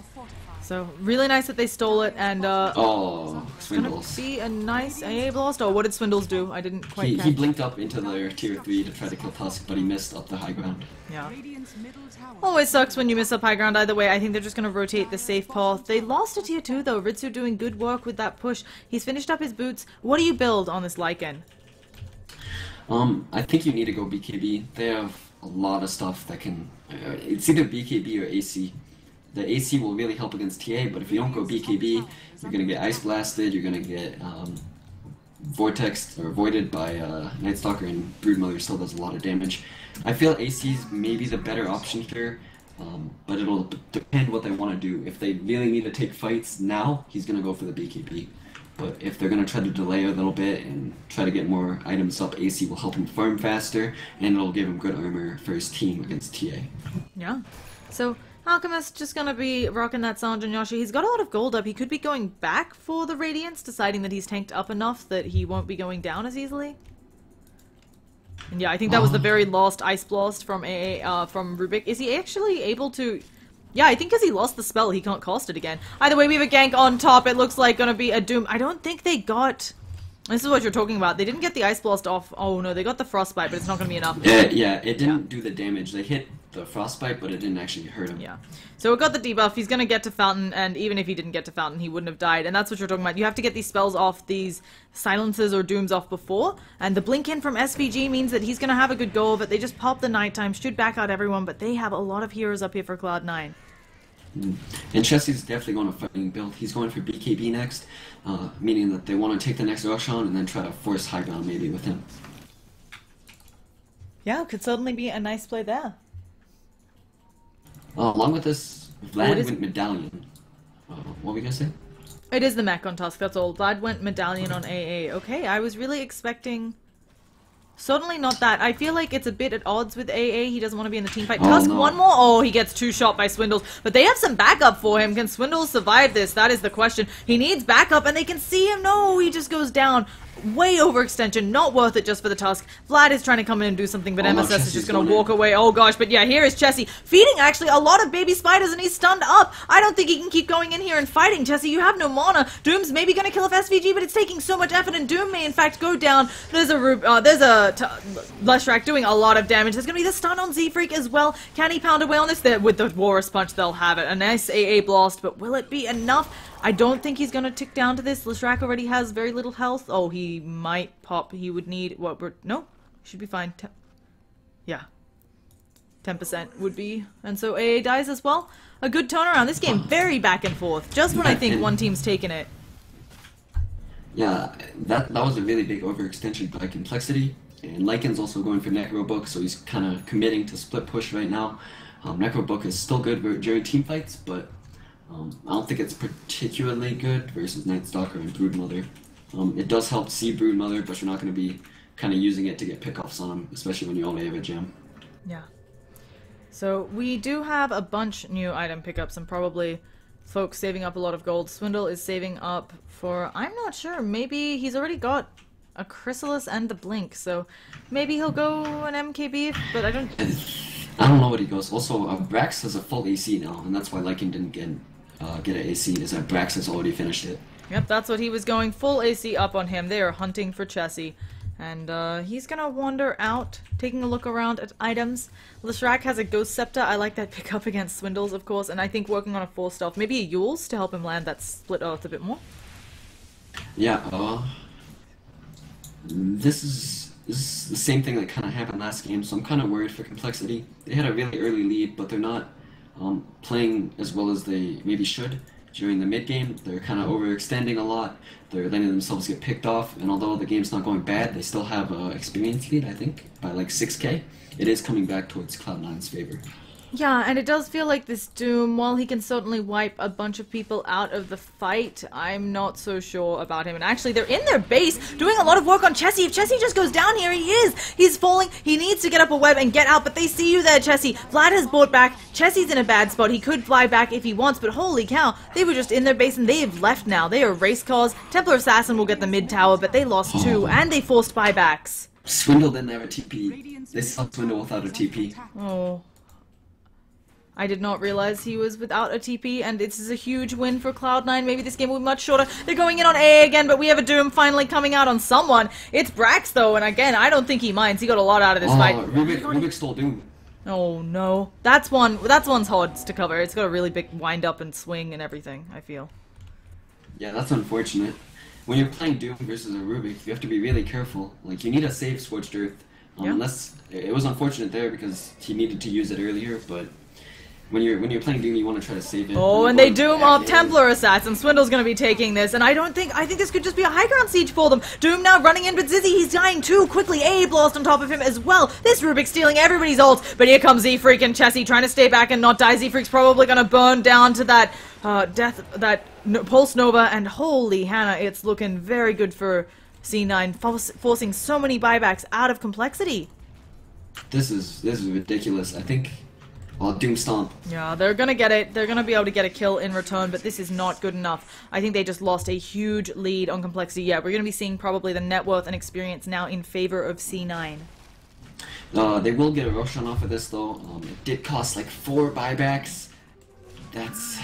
So, really nice that they stole it, and oh, it's gonna Swindles. be a nice AA Blast. Oh, what did Swindles do? I didn't quite catch. He blinked up into their tier 3 to try to kill Tusk, but he missed up the high ground. Yeah. Always sucks when you miss up high ground either way. I think they're just going to rotate the safe path. They lost a tier 2 though. Ritsu doing good work with that push. He's finished up his boots. What do you build on this Lycan? I think you need to go BKB. They have a lot of stuff that can... it's either BKB or AC. The AC will really help against TA, but if you don't go BKB, you're going to get Ice Blasted, you're going to get Vortex or Voided by Night Stalker, and Broodmother still does a lot of damage. I feel AC's maybe the better option here, but it'll depend what they want to do. If they really need to take fights now, he's going to go for the BKB. But if they're going to try to delay a little bit and try to get more items up, AC will help him farm faster, and it'll give him good armor for his team against TA. Yeah. So... Alchemist just gonna be rocking that Sanjin Yoshi. He's got a lot of gold up. He could be going back for the Radiance, deciding that he's tanked up enough that he won't be going down as easily. And yeah, I think that was the very last Ice Blast from from Rubik. Is he actually able to... Yeah, I think because he lost the spell, he can't cast it again. Either way, we have a gank on top. It looks like gonna be a Doom. I don't think they got This is what you're talking about. They didn't get the Ice Blast off. Oh no, they got the Frostbite, but it's not going to be enough. Yeah, it didn't do the damage. They hit the Frostbite, but it didn't actually hurt him. Yeah. So it got the debuff. He's going to get to Fountain, and even if he didn't get to Fountain, he wouldn't have died. And that's what you're talking about. You have to get these spells off, these silences or dooms off before. And the blink in from SVG means that he's going to have a good go of it. They just pop the nighttime, should back out everyone, but they have a lot of heroes up here for Cloud9. And Chelsea's definitely going to fighting build. He's going for BKB next, meaning that they want to take the next rush on and then try to force high ground maybe with him. Yeah, could certainly be a nice play there. Along with this, Vlad went Medallion. What were we going to say? It is the mech on Tusk, that's all. Vlad went Medallion on AA. Okay, I was really expecting... Certainly not that. I feel like it's a bit at odds with AA. He doesn't want to be in the team fight. Tusk, no. one more. Oh, he gets two shot by Swindles. But they have some backup for him. Can Swindles survive this? That is the question. He needs backup, and they can see him. No, he just goes down. Way overextension. Not worth it just for the Tusk. Vlad is trying to come in and do something, but MSS is just going to walk away. Oh, gosh. But yeah, here is Chessie. Feeding, actually, a lot of baby spiders, and he's stunned up. I don't think he can keep going in here and fighting. Chessie, you have no mana. Doom's maybe going to kill off SVG, but it's taking so much effort, and Doom may, in fact, go down. There's a Leshrac doing a lot of damage. There's going to be the stun on Z-Freak as well. Can he pound away on this? With the Walrus Punch, they'll have it. A nice AA blast, but will it be enough? I don't think he's going to tick down to this. Leshrac already has very little health. Oh, he might pop. He would need... No, should be fine. Yeah. 10% would be. And so AA dies as well. A good turnaround. This game very back and forth. Just when I think one team's taken it. Yeah, that was a really big overextension by Complexity. And Lycan's also going for Necrobook, so he's kind of committing to split push right now. Necrobook is still good during team fights, but I don't think it's particularly good versus Night Stalker and Broodmother. It does help see Broodmother, but you're not going to be kind of using it to get pickoffs on him, especially when you only have a gem. Yeah. So we do have a bunch new item pickups, and probably folks saving up a lot of gold. Swindle is saving up for, I'm not sure, maybe he's already got a Chrysalis and the Blink, so maybe he'll go an MKB, but I don't know what he goes. Also, Brax has a full AC now, and that's why Lycan didn't get an AC, is that Brax has already finished it. Yep, that's what he was going, full AC up on him. They are hunting for Chessie. And he's gonna wander out, taking a look around at items. Leshrac has a Ghost Scepter. I like that pickup against Swindles, of course, and I think working on a 4 stealth. Maybe a Yule's to help him land that split earth a bit more. Yeah, this is the same thing that kind of happened last game, so I'm kind of worried for Complexity. They had a really early lead, but they're not playing as well as they maybe should during the mid game. They're kind of overextending a lot. They're letting themselves get picked off, and although the game's not going bad, they still have an experience lead, I think, by like 6k. It is coming back towards Cloud9's favor. Yeah, and it does feel like this Doom, while he can certainly wipe a bunch of people out of the fight, I'm not so sure about him. And actually, they're in their base, doing a lot of work on Chessie. If Chessie just goes down here, he is! He's falling, he needs to get up a web and get out, but they see you there, Chessie. Vlad has brought back, Chessie's in a bad spot. He could fly back if he wants, but holy cow, they were just in their base and they have left now. They are race cars. Templar Assassin will get the mid tower, but they lost 2, and they forced buybacks. Swindle didn't have a TP. They saw Swindle without a TP. Oh. I did not realize he was without a TP, and this is a huge win for Cloud9. Maybe this game will be much shorter. They're going in on A again, but we have a Doom finally coming out on someone. It's Brax, though, and again, I don't think he minds. He got a lot out of this fight. Rubik stole Doom. Oh, no. That's one's hard to cover. It's got a really big wind up and swing and everything, I feel. Yeah, that's unfortunate. When you're playing Doom versus a Rubik, you have to be really careful. Like, you need to save Scorched Earth. Unless, it was unfortunate there because he needed to use it earlier, but when you're playing Doom, you want to try to save it. Oh, and they Doom off Templar Assassin. Swindle's going to be taking this, and I think this could just be a high ground siege for them. Doom now running in, but Zizzy, he's dying too quickly. A blast on top of him as well. This Rubik stealing everybody's ult, but here comes Z-Freak and Chessie trying to stay back and not die. Z-Freak's probably going to burn down to that Pulse Nova, and holy Hannah, it's looking very good for C9, forcing so many buybacks out of Complexity. This is ridiculous. I think. Well, Doom Stomp. Yeah, they're gonna get it. They're gonna be able to get a kill in return, but this is not good enough. I think they just lost a huge lead on Complexity. Yeah, we're gonna be seeing probably the net worth and experience now in favor of C9. They will get a Roshan off of this, though. It did cost like 4 buybacks. That's...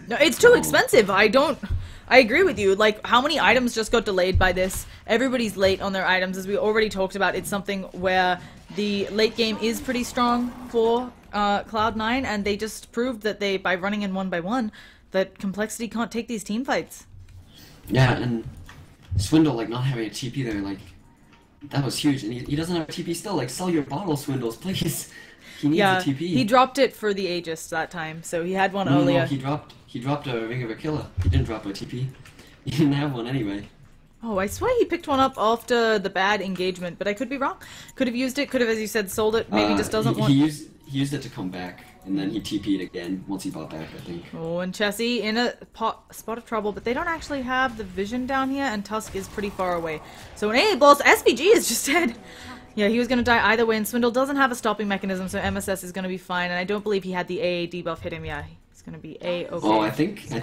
No, it's too expensive. I don't I agree with you. Like, how many items just got delayed by this? Everybody's late on their items, as we already talked about. It's something where the late game is pretty strong for Cloud9, and they just proved that by running in 1-by-1, that Complexity can't take these team fights. Yeah, and Swindle, like, not having a TP there, like, that was huge. And he doesn't have a TP still. Like, sell your bottle, Swindles, please. He needs a TP. He dropped it for the Aegis that time, so he had one earlier. No, he dropped a Ring of Aquila. He didn't drop a TP. He didn't have one anyway. Oh, I swear he picked one up after the bad engagement, but I could be wrong. Could have used it, could have, as you said, sold it. Maybe just doesn't want... He used it to come back, and then he TP'd again once he bought back, I think. Oh, and Chessie in a spot of trouble, but they don't actually have the vision down here, and Tusk is pretty far away. So an AA boss, SPG is just dead. Yeah, he was going to die either way, and Swindle doesn't have a stopping mechanism, so MSS is going to be fine, and I don't believe he had the AA debuff hit him. Yeah, he's going to be A-okay. Oh, I think TA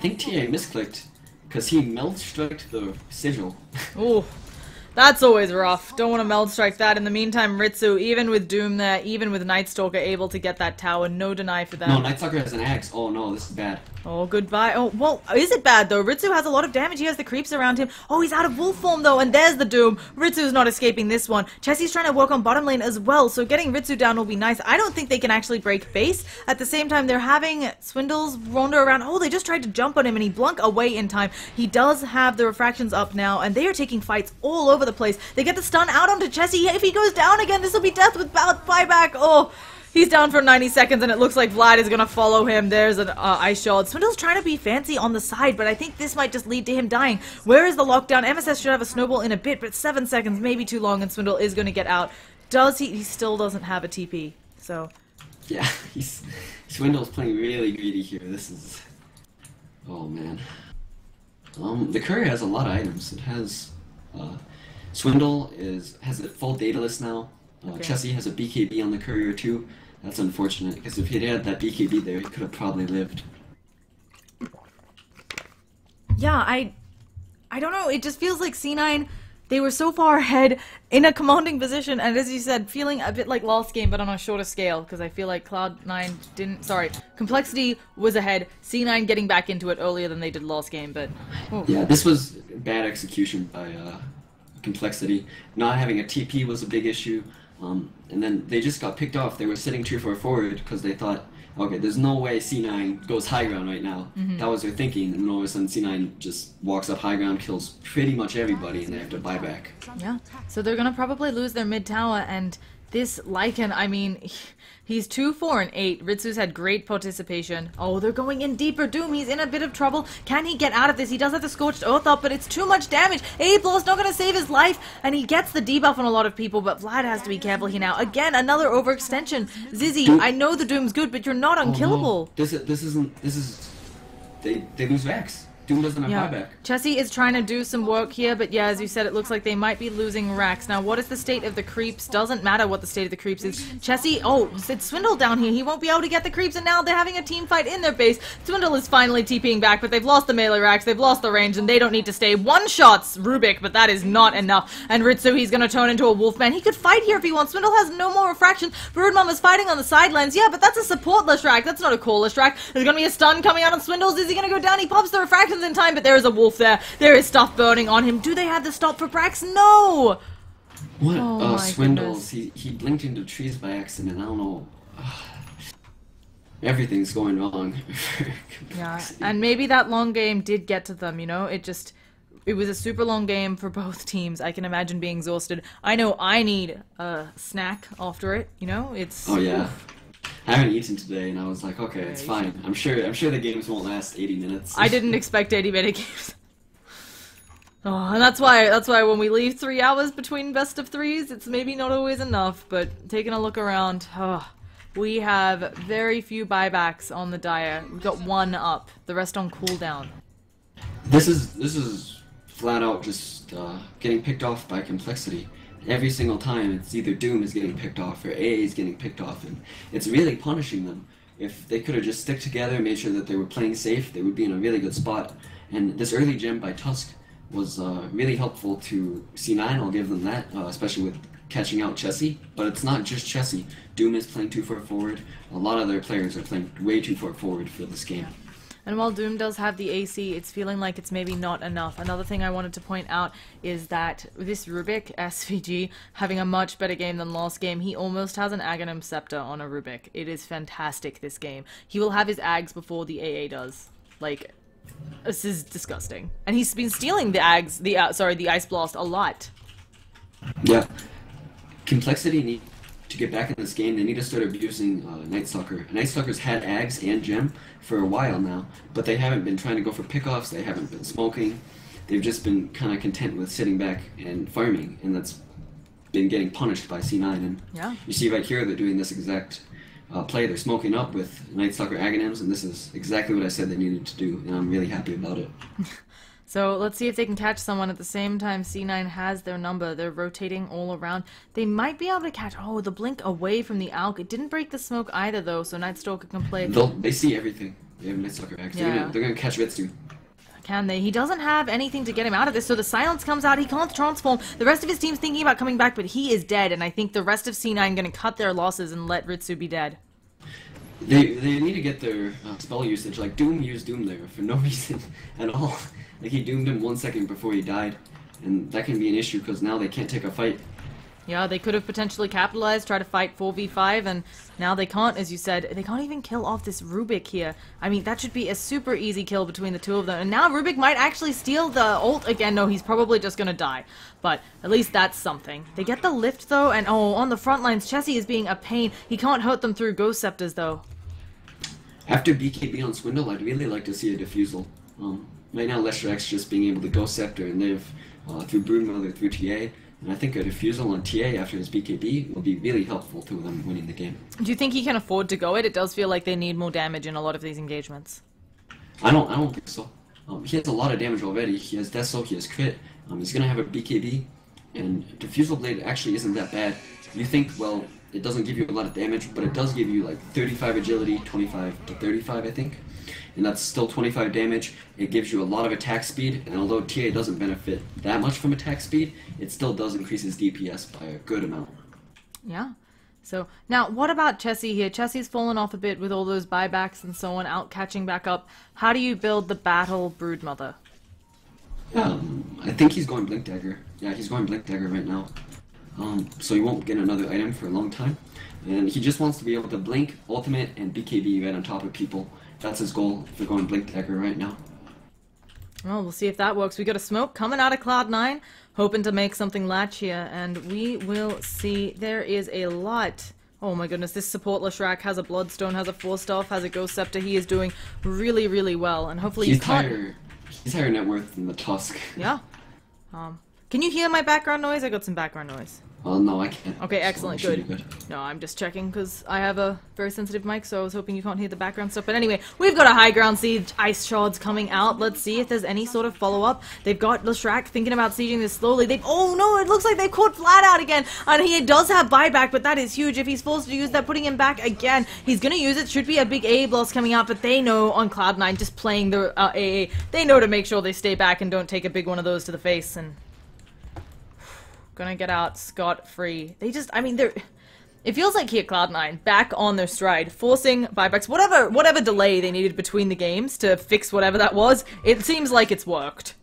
misclicked, because he meld striked the sigil. Ooh. That's always rough. Don't want to meld strike that. In the meantime, Ritsu, even with Doom there, even with Nightstalker, able to get that tower. No deny for that. No, Nightstalker has an axe. Oh no, this is bad. Oh, goodbye. Oh, well, is it bad though? Ritsu has a lot of damage. He has the creeps around him. Oh, he's out of wolf form though, and there's the Doom. Ritsu's not escaping this one. Chessie's trying to work on bottom lane as well, so getting Ritsu down will be nice. I don't think they can actually break base. At the same time, they're having Swindles wander around. Oh, they just tried to jump on him, and he blunk away in time. He does have the refractions up now, and they are taking fights all over the place. They get the stun out onto Chessie. If he goes down again, this will be death with buyback. Oh, he's down for 90 seconds, and it looks like Vlad is going to follow him. There's an ice shard. Swindle's trying to be fancy on the side, but I think this might just lead to him dying. Where is the lockdown? MSS should have a snowball in a bit, but 7 seconds, maybe too long, and Swindle is going to get out. Does he? He still doesn't have a TP, so... Yeah, Swindle's playing really greedy here. This is... Oh, man. The courier has a lot of items. It has... Swindle has a full data list now. Okay. Chessie has a BKB on the courier too. That's unfortunate, because if he'd had that BKB there, he could have probably lived. Yeah, I don't know. It just feels like C9, they were so far ahead in a commanding position, and as you said, feeling a bit like last game, but on a shorter scale, because I feel like Cloud9 didn't... Sorry, Complexity was ahead. C9 getting back into it earlier than they did last game, but... Oh. Yeah, this was bad execution by Complexity. Not having a TP was a big issue. And then they just got picked off. They were sitting 2-4 forward because they thought, okay, there's no way C9 goes high ground right now. That was their thinking, and all of a sudden C9 just walks up high ground, kills pretty much everybody, and they have to buy back. Yeah, so they're gonna probably lose their mid tower, and this Lycan, I mean, he's 2-4-8. Ritsu's had great participation. Oh, they're going in deeper. Doom, he's in a bit of trouble. Can he get out of this? He does have the Scorched Earth up, but it's too much damage. A-Blow's not going to save his life, and he gets the debuff on a lot of people, but Vlad has to be careful here now. Again, another overextension. Zizzy, Doom. I know the Doom's good, but you're not unkillable. Oh, no. They lose Vex. Doom doesn't have buyback. Chessie is trying to do some work here, but yeah, as you said, it looks like they might be losing Rax. Now, what is the state of the creeps? Doesn't matter what the state of the creeps is. Chessie, oh, it's Swindle down here. He won't be able to get the creeps, and now they're having a team fight in their base. Swindle is finally TPing back, but they've lost the melee Rax, they've lost the range, and they don't need to stay. One shot's Rubik, but that is not enough. And Ritsu, he's gonna turn into a wolfman. He could fight here if he wants. Swindle has no more refraction. Broodmom is fighting on the sidelines. Yeah, but that's a supportless Rack. That's not a callless Rack. There's gonna be a stun coming out on Swindles. Is he gonna go down? He pops the refractions in time, but there is a wolf there. There is stuff burning on him. Do they have the stop for Brax? No! What? Oh, Swindles. He blinked into trees by accident. I don't know. Everything's going wrong. Yeah, and maybe that long game did get to them, you know? It was a super long game for both teams. I can imagine being exhausted. I know I need a snack after it, you know? It's... Oh, yeah. I haven't eaten today, and I was like, okay, it's fine. I'm sure the games won't last 80 minutes. I didn't expect 80-minute games. Oh, and that's why when we leave 3 hours between best of threes, it's maybe not always enough. But taking a look around, we have very few buybacks on the Dire. We've got 1 up, the rest on cooldown. This is flat out just getting picked off by Complexity. Every single time, it's either Doom is getting picked off or A is getting picked off, and it's really punishing them. If they could have just stick together, made sure that they were playing safe, they would be in a really good spot. And this early gem by Tusk was really helpful to C9, I'll give them that, especially with catching out Chessie. But it's not just Chessie. Doom is playing too far forward. A lot of their players are playing way too far forward for this game. And while Doom does have the AC, it's feeling like it's maybe not enough. Another thing I wanted to point out is that this Rubik, SVG, having a much better game than last game, he almost has an Aghanim Scepter on a Rubik. It is fantastic, this game. He will have his Ags before the AA does. Like, this is disgusting. And he's been stealing the Ags, the Ice Blast a lot. Yeah. Complexity need to get back in this game. They need to start abusing Night Stalker. Night Stalker's had Ags and Gem for a while now, but they haven't been trying to go for pickoffs. They haven't been smoking. They've just been kind of content with sitting back and farming, and that's been getting punished by C9. And yeah. You see right here, they're doing this exact play. They're smoking up with Night Stalker Aghanims, and this is exactly what I said they needed to do, and I'm really happy about it. So let's see if they can catch someone. At the same time, C9 has their number. They're rotating all around. They might be able to catch... Oh, the blink away from the Alk. It didn't break the smoke either, though, so Night Stalker can play... They see everything. They have Night Stalker Axe. Yeah. They're gonna catch Ritsu. Can they? He doesn't have anything to get him out of this, so the silence comes out. He can't transform. The rest of his team's thinking about coming back, but he is dead, and I think the rest of C9 going to cut their losses and let Ritsu be dead. They need to get their spell usage. Like, Doom used Doom there for no reason at all. Like, he doomed him 1 second before he died, and that can be an issue because now they can't take a fight. Yeah, they could have potentially capitalized, try to fight 4v5, and now they can't, as you said. They can't even kill off this Rubik here. I mean, that should be a super easy kill between the two of them. And now Rubik might actually steal the ult again. No, he's probably just gonna die. But at least that's something. They get the lift, though, and oh, on the front lines, Chessie is being a pain. He can't hurt them through Ghost Scepters, though. After BKB on Swindle, I'd really like to see a Diffusal. Right now, Leshrack's just being able to Ghost Scepter and live through Broodmother, through TA. And I think a Diffusal on TA after his BKB will be really helpful to them winning the game. Do you think he can afford to go it? It does feel like they need more damage in a lot of these engagements. I don't think so. He has a lot of damage already. He has Deso, he has Crit. He's gonna have a BKB, and Diffusal Blade actually isn't that bad. You think, well, it doesn't give you a lot of damage, but it does give you like 35 agility, 25 to 35, I think. And that's still 25 damage. It gives you a lot of attack speed, and although TA doesn't benefit that much from attack speed, it still does increase his DPS by a good amount. Yeah. So, now, what about Chessie here? Chessie's fallen off a bit with all those buybacks and so on, out catching back up. How do you build the battle Broodmother? I think he's going Blink Dagger. Yeah, he's going Blink Dagger right now. So he won't get another item for a long time. And he just wants to be able to Blink, Ultimate, and BKB right on top of people. That's his goal for going Blink Dagger right now. Well, we'll see if that works. We got a smoke coming out of Cloud9, hoping to make something latch here, and we will see. There is a lot. Oh my goodness, this support Leshrack has a Bloodstone, has a Force Staff, has a Ghost Scepter. He is doing really, really well, and hopefully he's higher net worth than the Tusk. Yeah. Can you hear my background noise? I got some background noise. No, I can't. Okay, excellent, so good. No, I'm just checking because I have a very sensitive mic, so I was hoping you can't hear the background stuff. But anyway, we've got a high ground siege, ice shards coming out. Let's see if there's any sort of follow-up. They've got Leshrack thinking about sieging this slowly. Oh no, it looks like they caught Flat out again. And he does have buyback, but that is huge. If he's forced to use that, putting him back again, he's gonna use it. Should be a big AA blast coming out, but they know on Cloud9, just playing the AA, they know to make sure they stay back and don't take a big one of those to the face. And gonna get out scot-free. They just, I mean, they're... It feels like here Cloud9, back on their stride, forcing buybacks, whatever delay they needed between the games to fix whatever that was, it seems like it's worked.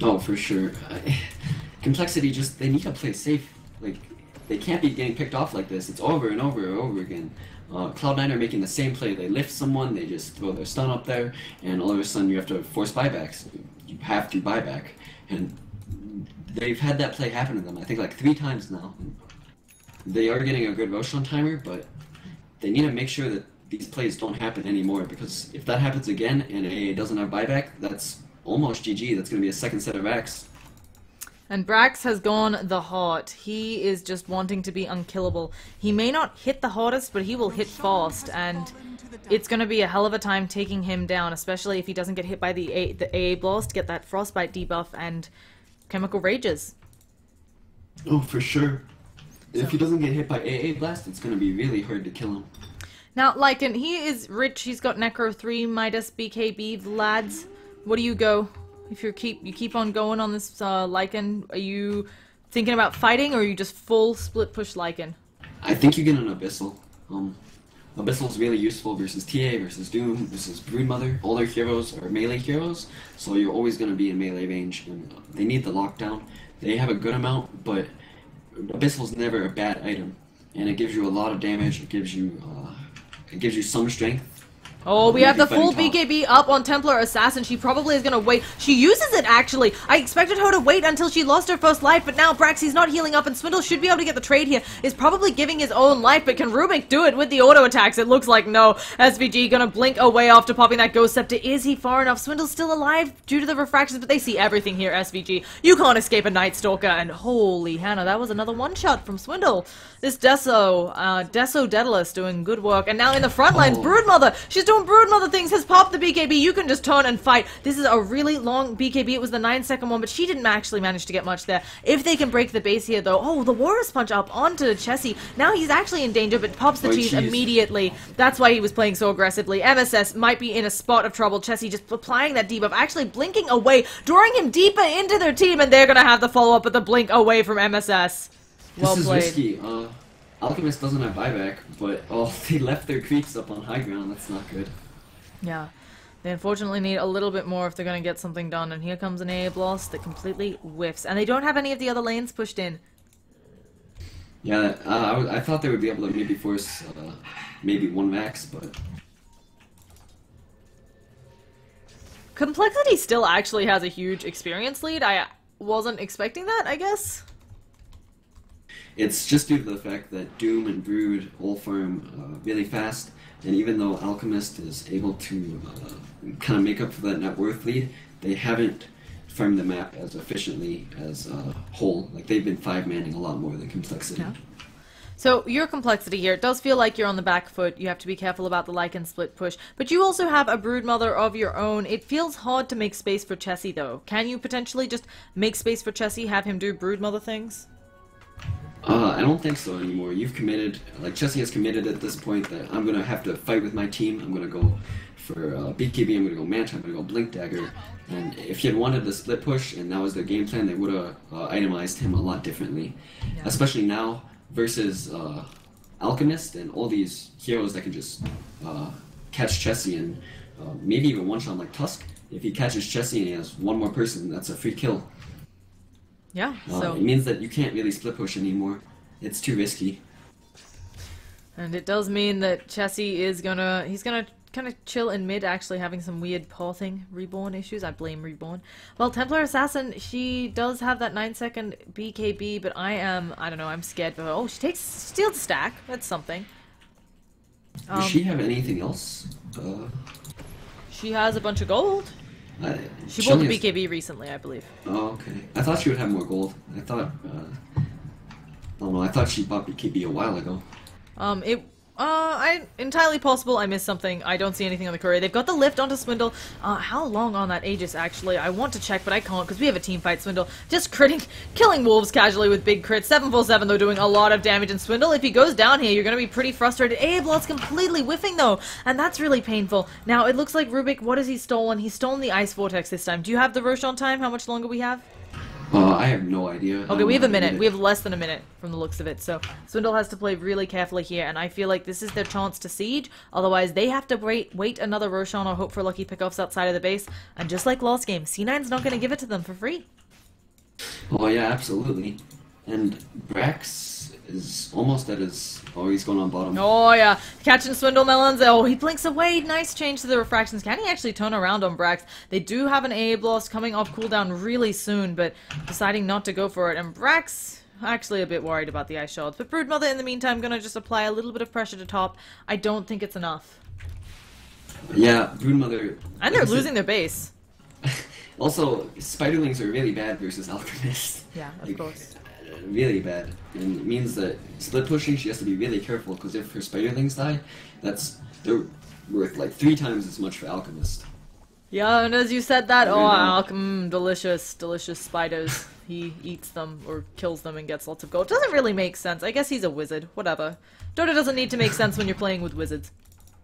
Oh, for sure. Complexity just, they need to play safe. Like, they can't be getting picked off like this. It's over and over and over again. Cloud9 are making the same play. They lift someone, they just throw their stun up there, and all of a sudden you have to force buybacks. You have to buyback. And they've had that play happen to them, I think, like 3 times now. They are getting a good Roshan timer, but they need to make sure that these plays don't happen anymore, because if that happens again and AA doesn't have buyback, that's almost GG. That's going to be a second set of X. And Brax has gone the heart. He is just wanting to be unkillable. He may not hit the hardest, but he will hit fast, and it's going to be a hell of a time taking him down, especially if he doesn't get hit by the AA blast, get that frostbite debuff, and Chemical Rages. Oh, for sure. If he doesn't get hit by AA Blast, it's going to be really hard to kill him. Now, Lycan, he is rich. He's got Necro 3, Midas, BKB, lads. What do you go? If you keep on going on this Lycan, are you thinking about fighting, or are you just full split push Lycan? I think you get an Abyssal. Abyssal's really useful versus TA, versus Doom, versus Broodmother. All their heroes are melee heroes, so you're always going to be in melee range. And they need the lockdown. They have a good amount, but Abyssal's never a bad item, and it gives you a lot of damage. It gives you some strength. Oh, we have the full BKB up on Templar Assassin. She probably is going to wait. She uses it, actually. I expected her to wait until she lost her first life, but now Braxy's not healing up, and Swindle should be able to get the trade here. Is probably giving his own life, but can Rubik do it with the auto attacks? It looks like no. SVG going to blink away after popping that Ghost Scepter. Is he far enough? Swindle's still alive due to the refractions, but they see everything here, SVG. You can't escape a Night Stalker, and holy Hannah, that was another one-shot from Swindle. This Deso Daedalus doing good work, and now in the front lines, Broodmother. She's doing Broodmother things, has popped the BKB. You can just turn and fight. This is a really long BKB. It was the 9-second one, but she didn't actually manage to get much there. If they can break the base here, though. Oh, the Warrior's Punch up onto Chessie. Now he's actually in danger, but pops the cheese immediately. That's why he was playing so aggressively. MSS might be in a spot of trouble. Chessie just applying that debuff, actually blinking away, drawing him deeper into their team, and they're going to have the follow-up with the blink away from MSS. Well played. This is risky. Alchemist doesn't have buyback, but they left their creeps up on high ground. That's not good. Yeah. They unfortunately need a little bit more if they're going to get something done. And here comes an AA Blast that completely whiffs. And they don't have any of the other lanes pushed in. Yeah, I thought they would be able to maybe force maybe one max, but... Complexity still actually has a huge experience lead. I wasn't expecting that, I guess. It's just due to the fact that Doom and Brood all farm really fast, and even though Alchemist is able to kind of make up for that net worth lead, they haven't farmed the map as efficiently as Whole. Like, they've been 5-manning a lot more than Complexity. Yeah. So, your Complexity here, it does feel like you're on the back foot. You have to be careful about the Lycan split push. But you also have a Broodmother of your own. It feels hard to make space for Chessie, though. Can you potentially just make space for Chessie, have him do Broodmother things? I don't think so anymore. You've committed, like Chessie has committed at this point that I'm going to have to fight with my team. I'm going to go for BKB, I'm going to go Manta, I'm going to go Blink Dagger. And if he had wanted the split push and that was their game plan, they would have itemized him a lot differently. Yeah. Especially now versus Alchemist and all these heroes that can just catch Chessie and maybe even one-shot like Tusk. If he catches Chessie and he has one more person, that's a free kill. Yeah, so... It means that you can't really split push anymore. It's too risky. And it does mean that Chessie is gonna... He's gonna kind of chill in mid, actually having some weird pathing Reborn issues. I blame Reborn. Well, Templar Assassin, she does have that 9-second BKB, but I don't know, I'm scared for her. Oh, she steals the stack. That's something. Does she have anything else? She has a bunch of gold. She bought the BKB recently, I believe. Oh, okay. I thought she would have more gold. I thought, I don't know, I thought she bought BKB a while ago. Entirely possible I missed something. I don't see anything on the courier. They've got the lift onto Swindle. How long on that Aegis, actually? I want to check, but I can't, because we have a team fight, Swindle. Just killing wolves casually with big crits. 747, though, doing a lot of damage in Swindle. If he goes down here, you're going to be pretty frustrated. AA Blood's completely whiffing, though, and that's really painful. Now, it looks like Rubik, what has he stolen? He's stolen the Ice Vortex this time. Do you have the Roshan time? How much longer we have? I have no idea. Okay, we have a minute. We have less than a minute from the looks of it. So Swindle has to play really carefully here, and I feel like this is their chance to siege. Otherwise, they have to wait another Roshan or hope for lucky pickoffs outside of the base. And just like last game, C9's not going to give it to them for free. Oh yeah, absolutely. And Brax is almost at his... Oh, he's going on bottom. Oh yeah, catching Swindle Melons. Oh, he blinks away. Nice change to the refractions. Can he actually turn around on Brax? They do have an AA Blast coming off cooldown really soon, but deciding not to go for it. And Brax, actually a bit worried about the Ice Shards. But Broodmother, in the meantime, gonna just apply a little bit of pressure to top. I don't think it's enough. Yeah, Broodmother... And they're losing their base. Also, Spiderlings are really bad versus Alchemist. Yeah, of course. Really bad, and it means that split pushing she has to be really careful, because if her Spiderlings die, they're worth like 3 times as much for Alchemist. Yeah, and as you said that, delicious spiders. He eats them or kills them and gets lots of gold. Doesn't really make sense. I guess he's a wizard. Whatever. Dota doesn't need to make sense when you're playing with wizards.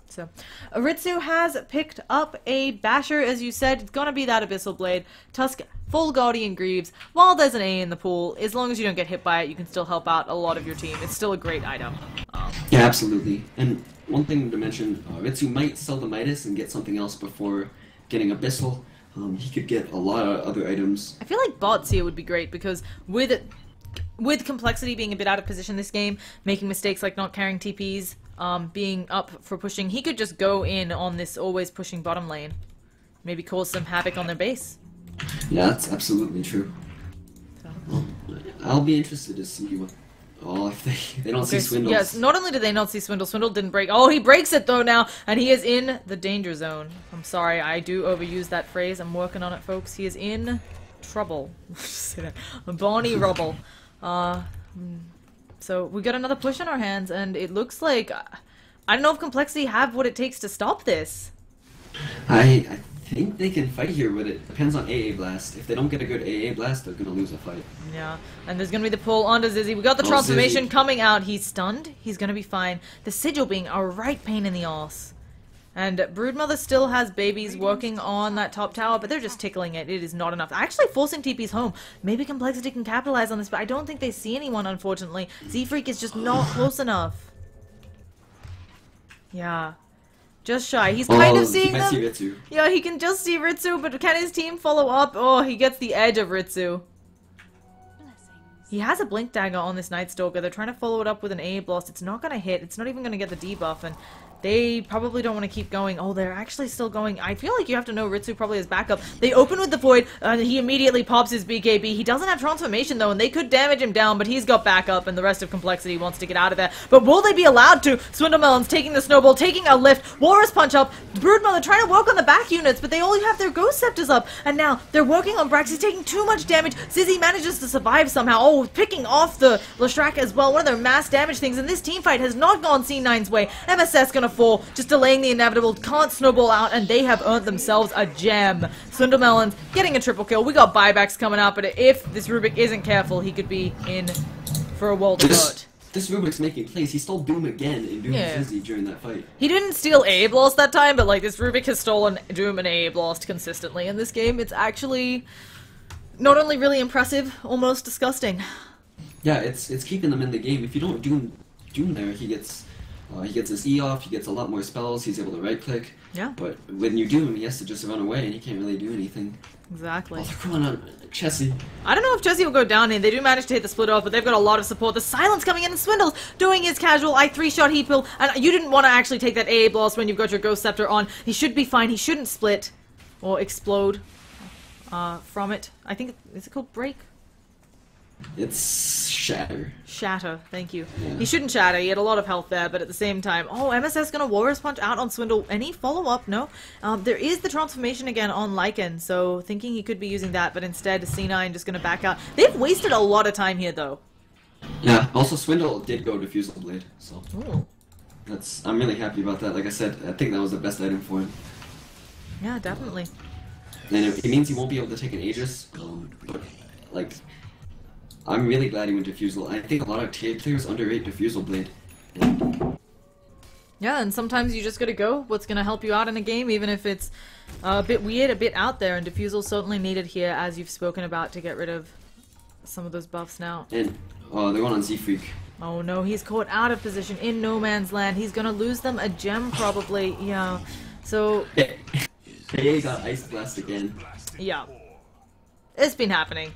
So, Aritsu has picked up a Basher, as you said. It's gonna be that Abyssal Blade. Tusk, full Guardian Greaves. While there's an A in the pool, as long as you don't get hit by it, you can still help out a lot of your team. It's still a great item. Yeah, absolutely. And one thing to mention, Ritsu might sell the Midas and get something else before getting Abyssal. He could get a lot of other items. I feel like bots here would be great because with complexity being a bit out of position this game, making mistakes like not carrying TPs, being up for pushing, he could just go in on this always pushing bottom lane. Maybe cause some havoc on their base. Yeah, that's absolutely true. Well, I'll be interested to see what... Oh, if they don't see Swindles. Yes, not only do they not see Swindle, Swindle didn't break. Oh, he breaks it though now, and he is in the danger zone. I'm sorry, I do overuse that phrase. I'm working on it, folks. He is in trouble. Bonnie rubble. So we got another push on our hands, and it looks like... I don't know if Complexity have what it takes to stop this. I think they can fight here, but it depends on AA Blast. If they don't get a good AA Blast, they're gonna lose a fight. Yeah, and there's gonna be the pull onto Zizzy. We got the transformation coming out. He's stunned. He's gonna be fine. The Sigil being a right pain in the arse. And Broodmother still has babies working on that top tower, but they're just tickling it. It is not enough. Actually forcing TPs home. Maybe Complexity can capitalize on this, but I don't think they see anyone, unfortunately. Z-Freak is just not close enough. Yeah. Just shy. He's kind of seeing them. See Ritsu. Yeah, he can just see Ritsu, but can his team follow up? Oh, he gets the edge of Ritsu. He has a Blink Dagger on this Night Stalker. They're trying to follow it up with an AA Blast. It's not going to hit. It's not even going to get the debuff, and they probably don't want to keep going. Oh, they're actually still going. I feel like you have to know Ritsu probably has backup. They open with the Void, and he immediately pops his BKB. He doesn't have Transformation, though, and they could damage him down, but he's got backup, and the rest of Complexity wants to get out of there. But will they be allowed to? Swindlemelon's taking the Snowball, taking a lift. Walrus Punch up. Broodmother trying to work on the back units, but they only have their Ghost Scepters up. And now they're working on Brax. He's taking too much damage. Zizzy manages to survive somehow. Oh, picking off the Leshrac as well. One of their mass damage things, and this team fight has not gone C9's way. MSS gonna fall, just delaying the inevitable. Can't snowball out, and they have earned themselves a gem. Swindlemelon's getting a triple kill. We got buybacks coming out, but if this Rubik isn't careful, he could be in for a world of hurt. This Rubik's making plays. He stole Doom again in Doom Zizzy during that fight. He didn't steal AA Blast that time, but like this Rubik has stolen Doom and AA Blast consistently in this game. It's actually not only really impressive, almost disgusting. Yeah, it's keeping them in the game. If you don't Doom there, he gets his E off, he gets a lot more spells, he's able to right click. Yeah. But when you do him, he has to just run away and he can't really do anything. Exactly. Oh, they're going on Chessie. I don't know if Chessie will go down here. They do manage to hit the split off, but they've got a lot of support. The Silence coming in, and Swindles doing his casual I3-shot heat pill, and you didn't want to actually take that AA Blast when you've got your Ghost Scepter on. He should be fine. He shouldn't split or explode from it. I think, is it called Break? It's Shatter. Shatter, thank you. Yeah. He shouldn't shatter, he had a lot of health there, but at the same time... Oh, MSS gonna Walrus Punch out on Swindle. Any follow-up? No. There is the transformation again on Lycan, so thinking he could be using that, but instead C9 just gonna back out. They've wasted a lot of time here, though. Yeah, also Swindle did go Diffusal Blade, so... Ooh. I'm really happy about that. Like I said, I think that was the best item for him. Yeah, definitely. And it means he won't be able to take an Aegis, but, like... I'm really glad he went Diffusal. I think a lot of TA players underrate Diffusal Blade. Yeah, and sometimes you just gotta go what's gonna help you out in a game, even if it's a bit weird, a bit out there, and Diffusal certainly needed here, as you've spoken about, to get rid of some of those buffs now. And, they're going on Z-Freak. Oh no, he's caught out of position in no man's land. He's gonna lose them a gem, probably, yeah. So... They got Ice Blast again. Yeah. It's been happening.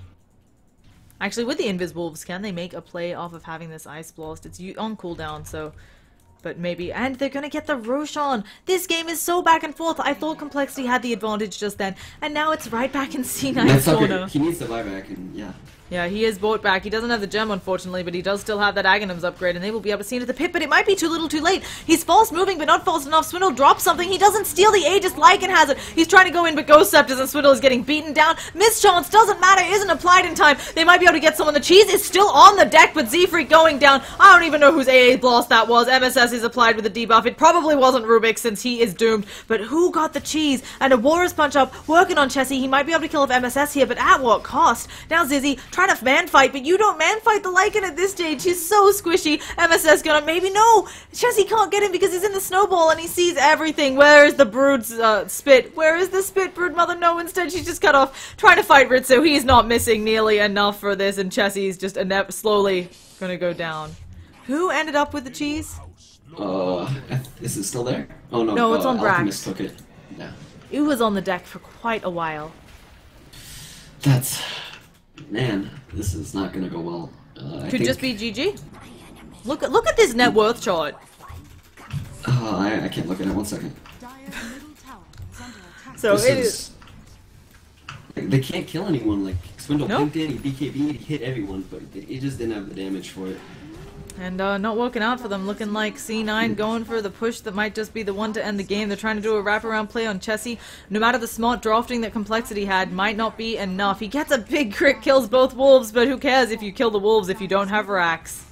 Actually, with the Invis Wolves, can they make a play off of having this Ice Blast? It's on cooldown, so... But maybe... And they're gonna get the Roshan! This game is so back and forth! I thought Complexity had the advantage just then, and now it's right back in C9's corner. He needs the buyback, and yeah. Yeah, he is bought back. He doesn't have the gem, unfortunately, but he does still have that Aghanim's upgrade, and they will be able to see into the pit, but it might be too little too late. He's false moving, but not false enough. Swindle drops something. He doesn't steal the Aegis. Lycan has it. He's trying to go in, but Ghost Scepters, and Swindle is getting beaten down. Mischance doesn't matter, isn't applied in time. They might be able to get someone. The cheese is still on the deck, but Z-Freak going down. I don't even know whose AA Blast that was. MSS is applied with a debuff. It probably wasn't Rubik, since he is doomed, but who got the cheese? And a Walrus Punch up, working on Chessie. He might be able to kill off MSS here, but at what cost? Now Zizzy trying to man fight, but you don't man fight the Lycan at this stage. He's so squishy. MSS gonna maybe no. Chessie can't get him because he's in the snowball and he sees everything. Where is the Brood's spit? Where is the spit, Broodmother? No, instead she's just cut off. Trying to fight Ritsu. He's not missing nearly enough for this, and Chessie's just slowly gonna go down. Who ended up with the cheese? I Is it still there? Oh no, No, it's on Alchemist Brax. took it. Yeah. It was on the deck for quite a while. That's... Man, this is not gonna go well. I Could think... just be GG. Look at this net worth chart. I can't look at it. 1 second. So This it is... is. They can't kill anyone. Like, Swindle No. pinked in, he BKB'd, he hit everyone, but he just didn't have the damage for it. And not working out for them, looking like C9 going for the push that might just be the one to end the game. They're trying to do a wraparound play on Chessie. No matter the smart drafting that Complexity had, might not be enough. He gets a big crit, kills both wolves, but who cares if you kill the wolves if you don't have racks?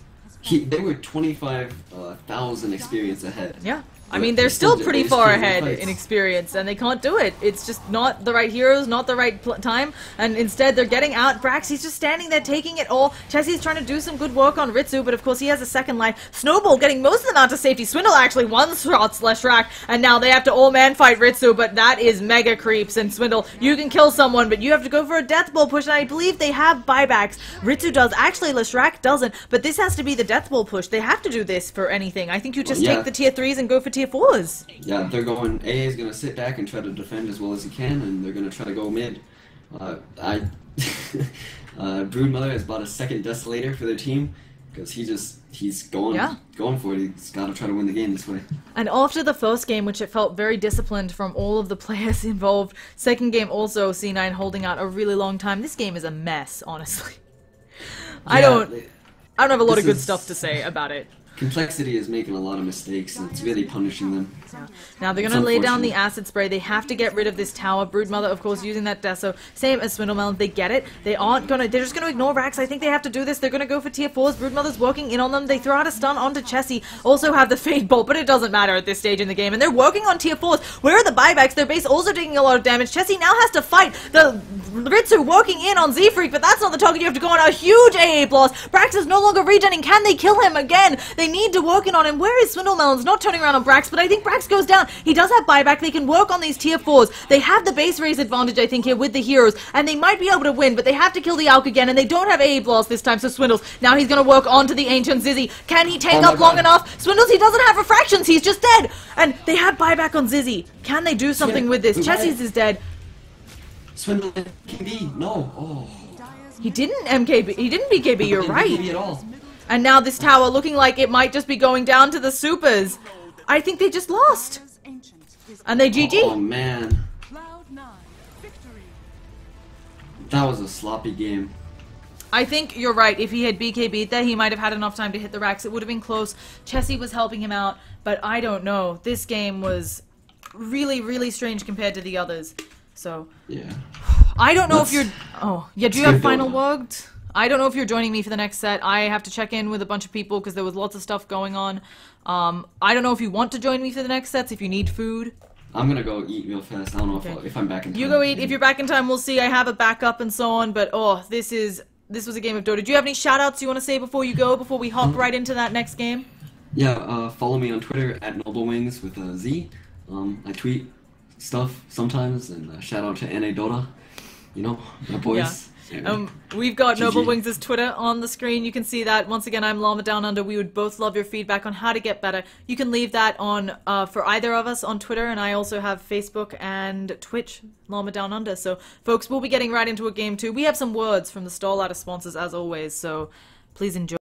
They were 25,000 experience ahead. Yeah. I But mean, they're they still did- pretty they just far can't win ahead fights. in experience, and they can't do it. It's just not the right heroes, not the right time, and instead they're getting out. Brax, he's just standing there taking it all. Chessie's trying to do some good work on Ritsu, but of course he has a second life. Snowball getting most of them out to safety. Swindle actually one-shots Leshrac, and now they have to all-man fight Ritsu, but that is mega creeps. And Swindle, you can kill someone, but you have to go for a death ball push, and I believe they have buybacks. Ritsu does. Actually, Leshrac doesn't, but this has to be the death ball push. They have to do this for anything. I think you just yeah. take the tier 3s and go for tier 4s. Yeah, they're going. AA is going to sit back and try to defend as well as he can, and they're going to try to go mid. Broodmother has bought a second Desolator for their team because he's going for it. He's got to try to win the game this way. And after the first game, which it felt very disciplined from all of the players involved, second game also C9 holding out a really long time. This game is a mess, honestly. I don't have a lot of good stuff to say about it. Complexity is making a lot of mistakes, and it's really punishing them. Yeah. Now they're It's going to lay down the unfortunate. acid spray. They have to get rid of this tower. Broodmother, of course, using that Deso. Same as Swindlemelon. They get it. They're just going to ignore Rax. I think they have to do this. They're going to go for tier 4s. Broodmother's working in on them. They throw out a stun onto Chessie. Also have the Fade Bolt, but it doesn't matter at this stage in the game. And they're working on tier 4s. Where are the buybacks? Their base also taking a lot of damage. Chessie now has to fight the Ritsu working in on Z-Freak, but that's not the target. You have to go on a huge AA blast. Brax is no longer regening. Can they kill him again? They need to work in on him. Where is Swindlemelon's not turning around on Brax, but I think Brax goes down. He does have buyback. They can work on these tier 4s. They have the base raise advantage, I think, here with the heroes, and they might be able to win, but they have to kill the Alk again, and they don't have AA blast this time, so Swindles. Now he's going to work onto the Ancient Zizzy. Can he tank up long enough? Swindles, he doesn't have refractions. He's just dead. And they have buyback on Zizzy. Can they do something with this? Chessie's is dead. Swindle KB, no. Oh. He didn't MKB. He didn't BKB, you're right. BKB at all. And now this tower looking like it might just be going down to the supers. I think they just lost. And they GG. Oh man. That was a sloppy game. I think you're right. If he had BKB'd that, he might have had enough time to hit the racks. It would have been close. Chessie was helping him out, but I don't know. This game was really, really strange compared to the others. So, Yeah. I don't know if you're... Oh, yeah, do you have final Dota. word? I don't know if you're joining me for the next set. I have to check in with a bunch of people because there was lots of stuff going on. I don't know if you want to join me for the next sets, if you need food. I'm gonna go eat real fast. I don't know if I'm back in time. You go eat. If you're back in time, we'll see. I have a backup and so on, but oh, this was a game of Dota. Do you have any shout-outs you want to say before you go, before we hop right into that next game? Yeah, follow me on Twitter at NobleWings with a Z. I tweet stuff sometimes, and shout out to NA Dota. You know, my boys. Yeah. Anyway. We've got GG. Noble Wings' Twitter on the screen. You can see that. Once again, I'm Llama Down Under. We would both love your feedback on how to get better. You can leave that on for either of us on Twitter, and I also have Facebook and Twitch, Llama Down Under. So, folks, we'll be getting right into a game too. We have some words from the Starladder sponsors as always, so please enjoy.